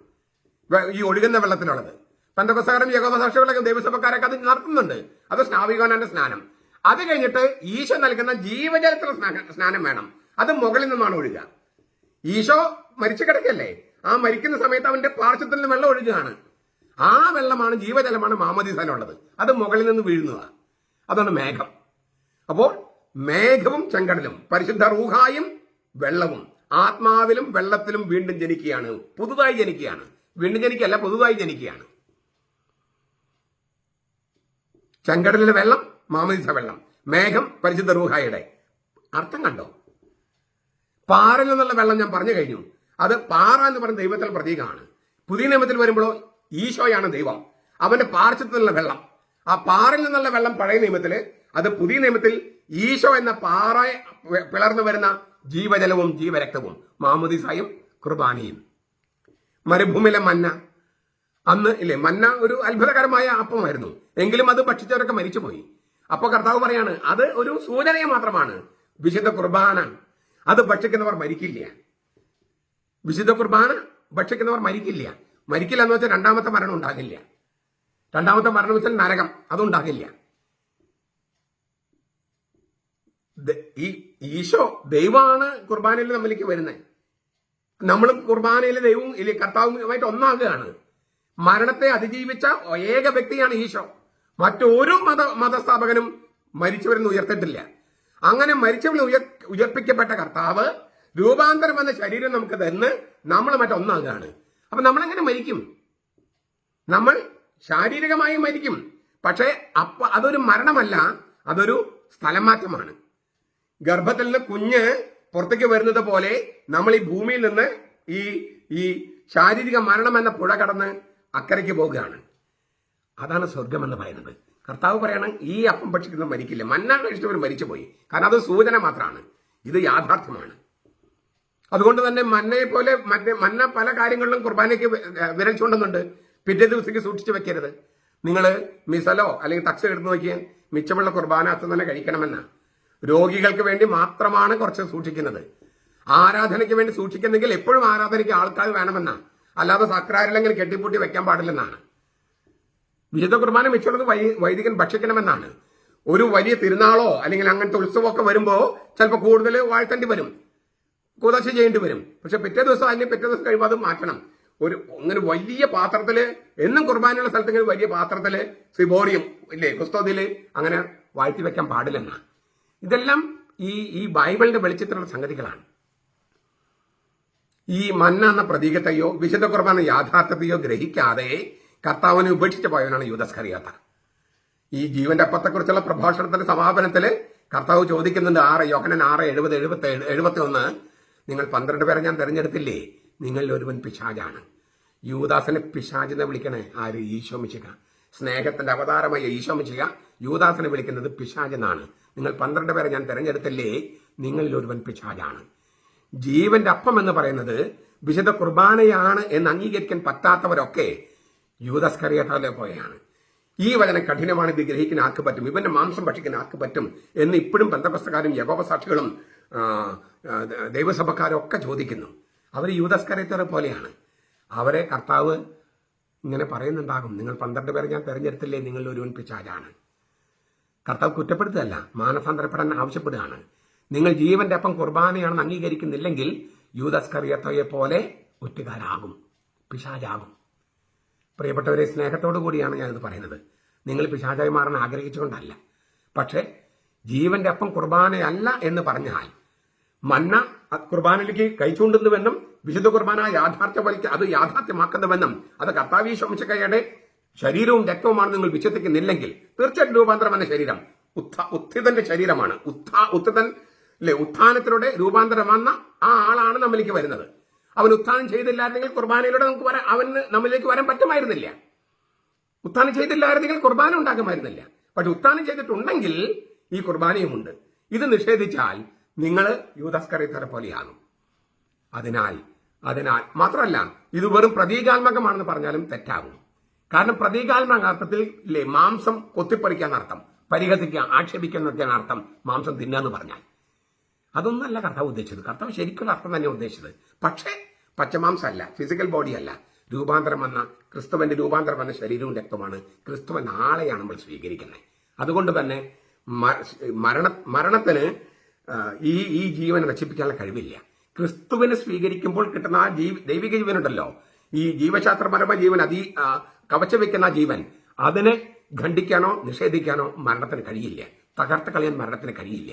S1: ഈ ഒഴുകുന്ന വെള്ളത്തിലുള്ളത്. പെന്തക്കോസ്തക്കാരും യഹോവ സാക്ഷികളൊക്കെ ദൈവസഭക്കാരൊക്കെ അത് നടത്തുന്നുണ്ട്. അത് സ്നാപയോഹനാന്റെ സ്നാനം. അത് കഴിഞ്ഞിട്ട് ഈശോ നൽകുന്ന ജീവജലത്തിലുള്ള സ്നാനം വേണം. അത് മുകളിൽ നിന്നാണ് ഒഴുകുക. ഈശോ മരിച്ചു കിടക്കല്ലേ, ആ മരിക്കുന്ന സമയത്ത് അവന്റെ പാർശ്വത്തിൽ നിന്ന് വെള്ളം ഒഴുകുകയാണ്. ആ വെള്ളമാണ്, ജീവജലമാണ് മാമോദീസയിലുള്ളത്. അത് മുകളിൽ നിന്ന് വീഴുന്നതാ. അതാണ് മേഘം. അപ്പോൾ മേഘവും ചെങ്കടലും, പരിശുദ്ധ റൂഹായും വെള്ളവും, ആത്മാവിലും വെള്ളത്തിലും വീണ്ടും ജനിക്കുകയാണ്, പുതുതായി ജനിക്കുകയാണ്. വീണ്ടും ജനിക്കല്ല, പുതുതായി ജനിക്കുകയാണ്. ചെങ്കടലിലെ വെള്ളം മാമോദീസ വെള്ളം, മേഘം പരിശുദ്ധ റൂഹായുടെ. അർത്ഥം കണ്ടോ? പാറയിൽ നിന്നുള്ള വെള്ളം ഞാൻ പറഞ്ഞു കഴിഞ്ഞു. അത് പാറ എന്ന് പറയുന്ന ദൈവത്തിന്റെ പ്രതീകമാണ്. പുതിയ നിയമത്തിൽ വരുമ്പോഴോ ഈശോയാണ് ദൈവം, അവന്റെ പാർശ്വത്തിൽ നിന്നുള്ള വെള്ളം. ആ പാറയിൽ നിന്നുള്ള വെള്ളം പഴയ നിയമത്തില്, അത് പുതിയ നിയമത്തിൽ ഈശോ എന്ന പാറ പിളർന്നു വരുന്ന ജീവജലവും ജീവരക്തവും, മാമോദീസയും കുർബാനയും. മരുഭൂമിയിലെ മന്ന, അന്ന് ഇല്ലേ, മന്ന ഒരു അത്ഭുതകരമായ അപ്പമായിരുന്നു. എങ്കിലും അത് ഭക്ഷിച്ചവരൊക്കെ മരിച്ചുപോയി. അപ്പൊ കർത്താവ് പറയാണ്, അത് ഒരു സൂചനയെ മാത്രമാണ്. വിശുദ്ധ കുർബാന അത് ഭക്ഷിക്കുന്നവർ മരിക്കില്ല. വിശുദ്ധ കുർബാന ഭക്ഷിക്കുന്നവർ മരിക്കില്ല. മരിക്കില്ല എന്ന് വെച്ചാൽ രണ്ടാമത്തെ മരണം ഉണ്ടാകില്ല. രണ്ടാമത്തെ മരണം വെച്ചാൽ നരകം, അതുണ്ടാകില്ല. ഈ ഈശോ ദൈവമാണ് കുർബാനയിൽ നമ്മളിലേക്ക് വരുന്നത്. നമ്മൾ കുർബാനയിൽ ദൈവവും ഇല്ലേ കർത്താവുമായിട്ട് ഒന്നാകുകയാണ്. മരണത്തെ അതിജീവിച്ച ഏക വ്യക്തിയാണ് ഈശോ. മറ്റൊരു മതസ്ഥാപകനും മരിച്ചവരെന്ന് ഉയർത്തിട്ടില്ല. അങ്ങനെ മരിച്ചവരെ ഉയർപ്പിക്കപ്പെട്ട കർത്താവ് രൂപാന്തരം എന്ന ശരീരം നമുക്ക് തന്ന് നമ്മൾ മറ്റൊന്നാകുകയാണ്. അപ്പൊ നമ്മളെങ്ങനെ മരിക്കും? നമ്മൾ ശാരീരികമായി മരിക്കും. പക്ഷേ അതൊരു മരണമല്ല, അതൊരു സ്ഥലം മാറ്റമാണ്. ഗർഭത്തിൽ നിന്ന് കുഞ്ഞ് പുറത്തേക്ക് വരുന്നത് പോലെ നമ്മൾ ഈ ഭൂമിയിൽ നിന്ന് ഈ ശാരീരിക മരണം എന്ന പുഴ കടന്ന് അക്കരയ്ക്ക് പോവുകയാണ്. അതാണ് സ്വർഗം എന്ന് പറയുന്നത്. കർത്താവ് പറയണം, ഈ അപ്പം ഭക്ഷിക്കുന്ന മരിക്കില്ല. മന്ന കഴിച്ചവർ മരിച്ചുപോയി. കാരണം അത് സൂചന മാത്രമാണ്, ഇത് യാഥാർത്ഥ്യമാണ്. അതുകൊണ്ട് തന്നെ മന്നയെ പോലെ മന്ന പല കാര്യങ്ങളിലും കുർബാനയ്ക്ക് വിരൽ ചൂണ്ടുന്നുണ്ട്. പിറ്റേ ദിവസത്തേക്ക് സൂക്ഷിച്ചു വെക്കരുത്. നിങ്ങൾ മിസലോ അല്ലെങ്കിൽ തക്സ എടുത്ത് നോക്കിയാൽ മിച്ചമുള്ള കുർബാന അത്ര തന്നെ കഴിക്കണമെന്ന. രോഗികൾക്ക് വേണ്ടി മാത്രമാണ് കുറച്ച് സൂക്ഷിക്കുന്നത്. ആരാധനയ്ക്ക് വേണ്ടി സൂക്ഷിക്കുന്നെങ്കിൽ എപ്പോഴും ആരാധനയ്ക്ക് ആൾക്കാർ വേണമെന്നാ, അല്ലാതെ സക്രാരിലെങ്കിലും കെട്ടിപ്പൂട്ടി വെക്കാൻ പാടില്ലെന്നാണ്. വിശുദ്ധ കുർബാന മിച്ചുള്ളത് വൈദികൻ ഭക്ഷിക്കണമെന്നാണ്. ഒരു വലിയ തിരുനാളോ അല്ലെങ്കിൽ അങ്ങനത്തെ ഉത്സവമൊക്കെ വരുമ്പോൾ ചിലപ്പോൾ കൂടുതൽ വാഴ്ത്തേണ്ടി വരും, കൂതാശ ചെയ്യേണ്ടി വരും. പക്ഷെ പിറ്റേ ദിവസം അല്ലെങ്കിൽ പിറ്റേ ദിവസം കഴിയുമ്പോൾ അത് മാറ്റണം. അങ്ങനെ വലിയ പാത്രത്തില്, എന്നും കുർബാനയുള്ള സ്ഥലത്തെങ്കിലും വലിയ പാത്രത്തില് സിബോറിയും ഇല്ലേ ക്രിസ്തോതില് അങ്ങനെ വാഴ്ത്തി വെക്കാൻ പാടില്ലെന്നാണ്. ഇതെല്ലാം ഈ ബൈബിളിന്റെ വെളിച്ചത്തിലുള്ള സംഗതികളാണ്. ഈ മന്ന എന്ന പ്രതീകത്തെയോ വിശുദ്ധ കുർബാന യാഥാർത്ഥ്യത്തെയോ ഗ്രഹിക്കാതെ കർത്താവിനെ ഉപേക്ഷിച്ചു പോയവനാണ് യൂദാസ് ഇസ്കറിയോത്ത. ഈ ജീവന്റെ അപ്പത്തെക്കുറിച്ചുള്ള പ്രഭാഷണത്തിന്റെ സമാപനത്തില് കർത്താവ് ചോദിക്കുന്നുണ്ട്, യോഹന്നാൻ 6:70-71, നിങ്ങൾ 12 പേരെ ഞാൻ തെരഞ്ഞെടുത്തില്ലേ, നിങ്ങളിൽ ഒരുവൻ പിശാചാണ്. യൂദാസിനെ പിശാചെന്ന് വിളിക്കണേ ആര്? ഈശോ മിശിഹ. സ്നേഹത്തിന്റെ അവതാരമായ ഈശോ മിശിഹ യൂദാസിനെ വിളിക്കുന്നത് പിശാചെന്നാണ്. നിങ്ങൾ 12 പേരെ ഞാൻ തെരഞ്ഞെടുത്തില്ലേ, നിങ്ങളിൽ ഒരുവൻ പിശാചാണ്. ജീവന്റെ അപ്പം എന്ന് പറയുന്നത് വിശുദ്ധ കുർബാനയാണ് എന്ന് അംഗീകരിക്കാൻ പറ്റാത്തവരൊക്കെ യൂദാസ് ഇസ്കറിയോത്തയിലെ പോലെയാണ്. ഈ വചനം കഠിനമാണ്, ഇത് ഗ്രഹിക്കുന്ന ആർക്ക് പറ്റും, ഇവന്റെ മാംസം ഭക്ഷിക്കുന്ന ആർക്ക് പറ്റും എന്ന് ഇപ്പോഴും പെന്തക്കോസ്തക്കാരും യഹോവ സാക്ഷികളും ദൈവസഭക്കാരും ഒക്കെ ചോദിക്കുന്നു. അവർ യൂദാസ് ഇസ്കറിയോത്തയെ പോലെയാണ്. അവരെ കർത്താവ് ഇങ്ങനെ പറയുന്നുണ്ടാകും, നിങ്ങൾ 12 പേരെ ഞാൻ തെരഞ്ഞെടുത്തില്ലേ, നിങ്ങൾ ഒരുവൻ പിശാചാണ്. കർത്താവ് കുറ്റപ്പെടുത്തുകയല്ല, മാനസാന്തരപ്പെടാൻ ആവശ്യപ്പെടുകയാണ്. നിങ്ങൾ ജീവന്റെ അപ്പം കുർബാനയാണെന്ന് അംഗീകരിക്കുന്നില്ലെങ്കിൽ യൂദാസ്കറിയത്തോയെ പോലെ ഒറ്റുകാരാകും, പിശാചാകും. പ്രിയപ്പെട്ടവരെ, സ്നേഹത്തോടു കൂടിയാണ് ഞാനിത് പറയുന്നത്. നിങ്ങൾ പിശാചായി മാറാൻ ആഗ്രഹിച്ചുകൊണ്ടല്ല. പക്ഷേ ജീവന്റെ അപ്പം കുർബാനയല്ല എന്ന് പറഞ്ഞാൽ മന്ന കുർബാനയിലേക്ക് കഴിച്ചുകൊണ്ടുവെന്നും വിശുദ്ധ കുർബാന അത് യാഥാർത്ഥ്യമാക്കുന്നുവെന്നും അത് കർത്താവ് ശംശകയുടെ ശരീരവും രക്തവുമാണ് നിങ്ങൾ വിശ്വസിക്കുന്നില്ലെങ്കിൽ തീർച്ചയായിട്ടും രൂപാന്തരം എന്ന ശരീരം ഉത്ഥിതന്റെ ശരീരമാണ്. ഉത്ഥാനത്തിലൂടെ രൂപാന്തരം വന്ന ആ ആളാണ് നമ്മളിലേക്ക് വരുന്നത്. അവൻ ഉത്ഥാനം ചെയ്തില്ലായിരുന്നെങ്കിൽ കുർബാനയിലൂടെ അവന് നമ്മളിലേക്ക് വരാൻ പറ്റുമായിരുന്നില്ല. ഉത്ഥാനം ചെയ്തില്ലായിരുന്നെങ്കിൽ കുർബാന ഉണ്ടാക്കുമായിരുന്നില്ല. പക്ഷെ ഉത്ഥാനം ചെയ്തിട്ടുണ്ടെങ്കിൽ ഈ കുർബാനയുമുണ്ട്. ഇത് നിഷേധിച്ചാൽ നിങ്ങൾ യൂദാസ്കറിയത്തോയെ പോലെയാകും. അതിനാൽ മാത്രമല്ല, ഇത് വെറും പ്രതീകാത്മകമാണെന്ന് പറഞ്ഞാലും തെറ്റാകും. കാരണം പ്രതീകാത്മകാർത്ഥത്തിൽ മാംസം കൊത്തിപ്പറിക്കാൻ അർത്ഥം, പരിഹസിക്കുക, ആക്ഷേപിക്കുന്നൊക്കെയാണ് അർത്ഥം മാംസം തിന്നാന്ന് പറഞ്ഞാൽ. അതൊന്നല്ല കർത്താവ് ഉദ്ദേശിച്ചത്. കർത്താവ് ശരിക്കുള്ള അർത്ഥം തന്നെ ഉദ്ദേശിച്ചത്. പക്ഷേ പച്ചമാംസമല്ല, ഫിസിക്കൽ ബോഡിയല്ല. രൂപാന്തരം വന്ന ക്രിസ്തുവിന്റെ രൂപാന്തരം വന്ന ശരീരവും രക്തമാണ്. ക്രിസ്തുവൻ ആളെയാണ് നമ്മൾ സ്വീകരിക്കുന്നത്. അതുകൊണ്ട് തന്നെ മരണത്തിന് ഈ ജീവനെ നശിപ്പിക്കാനുള്ള കഴിവില്ല. ക്രിസ്തുവിനെ സ്വീകരിക്കുമ്പോൾ കിട്ടുന്ന ആ ദൈവിക ജീവനുണ്ടല്ലോ, ഈ ജീവശാസ്ത്രപരമായ ജീവൻ, കവച്ചു വെക്കുന്ന ആ ജീവൻ, അതിനെ ഖണ്ഡിക്കാനോ നിഷേധിക്കാനോ മരണത്തിന് കഴിയില്ല. തകർത്ത് കളയാൻ മരണത്തിന് കഴിയില്ല.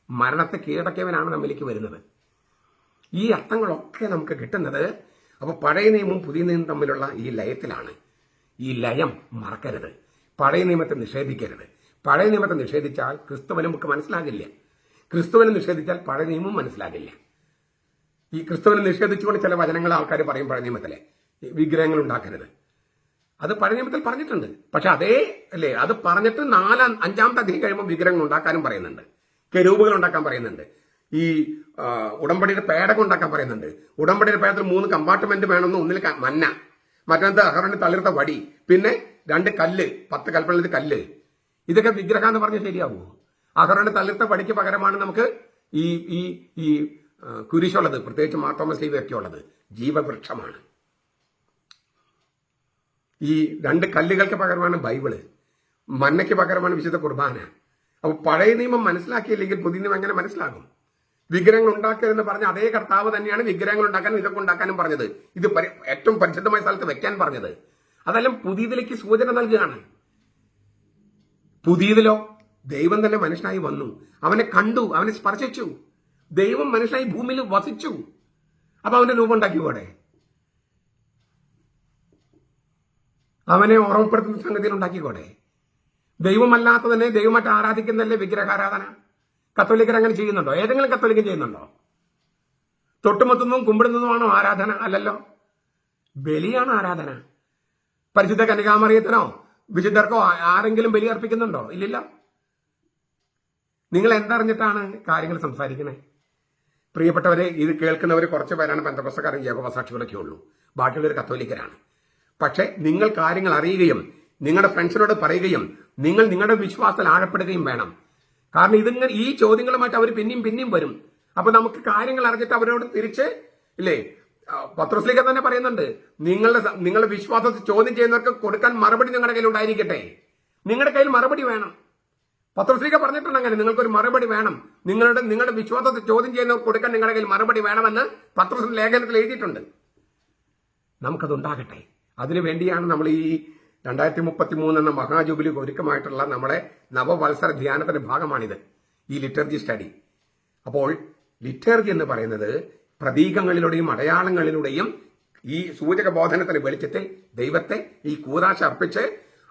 S1: മരണത്തെ കീഴടക്കിയവനാണ് നമ്മിലേക്ക് വരുന്നത്. ഈ അർത്ഥങ്ങളൊക്കെ നമുക്ക് കിട്ടുന്നത് അപ്പോൾ പഴയ നിയമവും പുതിയ നിയമവും തമ്മിലുള്ള ഈ ലയത്തിലാണ്. ഈ ലയം മറക്കരുത്. പഴയ നിയമത്തെ നിഷേധിക്കരുത്. പഴയ നിയമത്തെ നിഷേധിച്ചാൽ ക്രിസ്തുവിനെ നമുക്ക് മനസ്സിലാകില്ല. ക്രിസ്തുവിനെ നിഷേധിച്ചാൽ പഴയ നിയമവും മനസ്സിലാകില്ല. ഈ ക്രിസ്തുവിനെ നിഷേധിച്ചുകൊണ്ട് ചില വചനങ്ങൾ ആൾക്കാർ പറയും പഴയ നിയമത്തിലെ വിഗ്രഹങ്ങൾ ഉണ്ടാക്കരുത്. അത് പഴയ നിയമത്തിൽ പറഞ്ഞിട്ടുണ്ട്. പക്ഷെ അത് പറഞ്ഞിട്ട് 5-ാമത്തെ അധ്യായം കഴിയുമ്പോൾ വിഗ്രഹങ്ങൾ ഉണ്ടാക്കാനും പറയുന്നുണ്ട്. കെരൂബുകൾ ഉണ്ടാക്കാൻ പറയുന്നുണ്ട്. ഈ ഉടമ്പടിയുടെ പേടകം ഉണ്ടാക്കാൻ പറയുന്നുണ്ട്. ഉടമ്പടിയുടെ പേടകത്തിൽ 3 കമ്പാർട്ട്മെന്റ് വേണമെന്ന്. ഒന്നിൽ മന്ന, മറ്റൊന്ന് അഹറോന്റെ തളിർത്ത വടി, പിന്നെ 2 കല്ല്, 10 കൽപ്പനയിൽ കല്ല്. ഇതൊക്കെ വിഗ്രഹം എന്ന് പറഞ്ഞാൽ ശരിയാവുമോ? അഹറോന്റെ തളിർത്ത വടിക്ക് പകരമാണ് നമുക്ക് ഈ കുരിശുള്ളത്, പ്രത്യേകിച്ച് മാർത്തോമസ് ലീവയൊക്കെ ഉള്ളത്. ജീവവൃക്ഷമാണ്. ഈ 2 കല്ലുകൾക്ക് പകരമാണ് ബൈബിള്, മന്നയ്ക്ക് പകരമാണ് വിശുദ്ധ കുർബാന. അപ്പൊ പഴയ നിയമം മനസ്സിലാക്കിയില്ലെങ്കിൽ പുതിയ നിയമം എങ്ങനെ മനസ്സിലാകും? വിഗ്രഹങ്ങൾ ഉണ്ടാക്കരുതെന്ന് പറഞ്ഞ അതേ കർത്താവ് തന്നെയാണ് വിഗ്രഹങ്ങൾ ഉണ്ടാക്കാനും ഇതൊക്കെ ഉണ്ടാക്കാനും പറഞ്ഞത്. ഇത് ഏറ്റവും പരിശുദ്ധമായ സ്ഥലത്ത് വെക്കാൻ പറഞ്ഞത്. അതെല്ലാം പുതിയതിലേക്ക് സൂചന നൽകുകയാണ്. പുതിയതിലോ ദൈവം തന്നെ മനുഷ്യനായി വന്നു, അവനെ കണ്ടു, അവനെ സ്പർശിച്ചു. ദൈവം മനുഷ്യനായി ഭൂമിയിൽ വസിച്ചു. അപ്പൊ അവന്റെ രൂപം ഉണ്ടാക്കിക്കൂടെ? അവനെ ഓർമ്മപ്പെടുത്തുന്ന സംഗതിയിൽ ഉണ്ടാക്കിക്കൂടെ? ദൈവമല്ലാത്തതന്നെ ദൈവമായിട്ട് ആരാധിക്കുന്നതല്ലേ വിഗ്രഹാരാധന? കത്തോലിക്കർ അങ്ങനെ ചെയ്യുന്നുണ്ടോ? ഏതെങ്കിലും കത്തോലിക്കൻ ചെയ്യുന്നുണ്ടോ? തൊട്ടുമുത്തുന്നതും കുമ്പിടുന്നതുമാണോ ആരാധന? അല്ലല്ലോ. ബലിയാണ് ആരാധന. പരിശുദ്ധ കന്യകാമറിയത്തിനോ വിശുദ്ധർക്കോ ആരെങ്കിലും ബലി അർപ്പിക്കുന്നുണ്ടോ? ഇല്ലല്ലോ. നിങ്ങൾ എന്തറിഞ്ഞിട്ടാണ് കാര്യങ്ങൾ സംസാരിക്കണേ? പ്രിയപ്പെട്ടവരെ, ഇത് കേൾക്കുന്നവർ കുറച്ച് പേരാണ് പെന്തക്കോസ്തക്കാരും യഹോവ സാക്ഷികളൊക്കെ ഉള്ളൂ. ബാക്കിയുള്ളവർ കത്തോലിക്കരാണ്. പക്ഷെ നിങ്ങൾ കാര്യങ്ങൾ അറിയുകയും നിങ്ങളുടെ ഫ്രണ്ട്സിനോട് പറയുകയും നിങ്ങൾ നിങ്ങളുടെ വിശ്വാസത്തിൽ ആഴപ്പെടുകയും വേണം. കാരണം ഈ ചോദ്യങ്ങളുമായിട്ട് അവർ പിന്നെയും വരും. അപ്പൊ നമുക്ക് കാര്യങ്ങൾ അറിഞ്ഞിട്ട് അവരോട് തിരിച്ച് പത്രോസ്ലീഹ തന്നെ പറയുന്നുണ്ട്, നിങ്ങളുടെ വിശ്വാസത്തെ ചോദ്യം ചെയ്യുന്നവർക്ക് കൊടുക്കാൻ മറുപടി നിങ്ങളുടെ കയ്യിൽ ഉണ്ടായിരിക്കട്ടെ. നിങ്ങളുടെ കയ്യിൽ മറുപടി വേണം. പത്രോസ്ലീഹ പറഞ്ഞിട്ടുണ്ട് അങ്ങനെ, നിങ്ങൾക്കൊരു മറുപടി വേണം. നിങ്ങളുടെ വിശ്വാസത്തെ ചോദ്യം ചെയ്യുന്നവർക്ക് കൊടുക്കാൻ നിങ്ങളുടെ കയ്യിൽ മറുപടി വേണമെന്ന് പത്രോസ് ലേഖനത്തിൽ എഴുതിയിട്ടുണ്ട്. നമുക്കതുണ്ടാകട്ടെ. അതിനുവേണ്ടിയാണ് നമ്മൾ ഈ 2033 എന്ന മഹാജൂബിലി ഒരുക്കമായിട്ടുള്ള നമ്മുടെ നവവത്സര ധ്യാനത്തിന്റെ ഭാഗമാണിത്, ഈ ലിറ്റർജി സ്റ്റഡി. അപ്പോൾ ലിറ്റർജി എന്ന് പറയുന്നത് പ്രതീകങ്ങളിലൂടെയും അടയാളങ്ങളിലൂടെയും ഈ സൂചക ബോധനത്തിന്റെ വെളിച്ചത്തിൽ ദൈവത്തെ ഈ കൂദാശ അർപ്പിച്ച്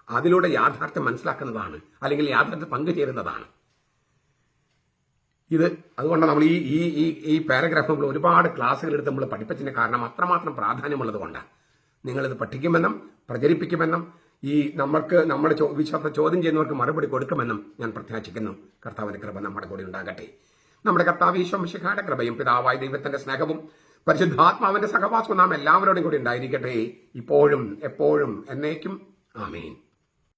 S1: അതിലൂടെ യാഥാർത്ഥ്യം മനസ്സിലാക്കുന്നതാണ്, അല്ലെങ്കിൽ യാഥാർത്ഥ്യം പങ്കുചേരുന്നതാണ്. അതുകൊണ്ട് നമ്മൾ ഈ പാരഗ്രാഫ് നമ്മൾ ഒരുപാട് ക്ലാസ്സുകൾ എടുത്ത് നമ്മൾ പഠിപ്പിച്ചതിന് കാരണം അത്രമാത്രം പ്രാധാന്യമുള്ളത് കൊണ്ടാണ്. നിങ്ങളിത് പഠിക്കുമെന്നും പ്രചരിപ്പിക്കുമെന്നും നമ്മുടെ വിശ്വാസത്തെ ചോദ്യം ചെയ്യുന്നവർക്ക് മറുപടി കൊടുക്കുമെന്നും ഞാൻ പ്രത്യാശിക്കുന്നു. കർത്താവിന്റെ കൃപ നമ്മുടെ കൂടെ ഉണ്ടാകട്ടെ. നമ്മുടെ കർത്താവ് ഈശോ മിശിഹായുടെ കൃപയും പിതാവായ ദൈവത്തിന്റെ സ്നേഹവും പരിശുദ്ധാത്മാവിന്റെ സഹവാസവും നാം എല്ലാവരോടും കൂടി ഉണ്ടായിരിക്കട്ടെ, ഇപ്പോഴും എപ്പോഴും എന്നേക്കും. ആമേൻ.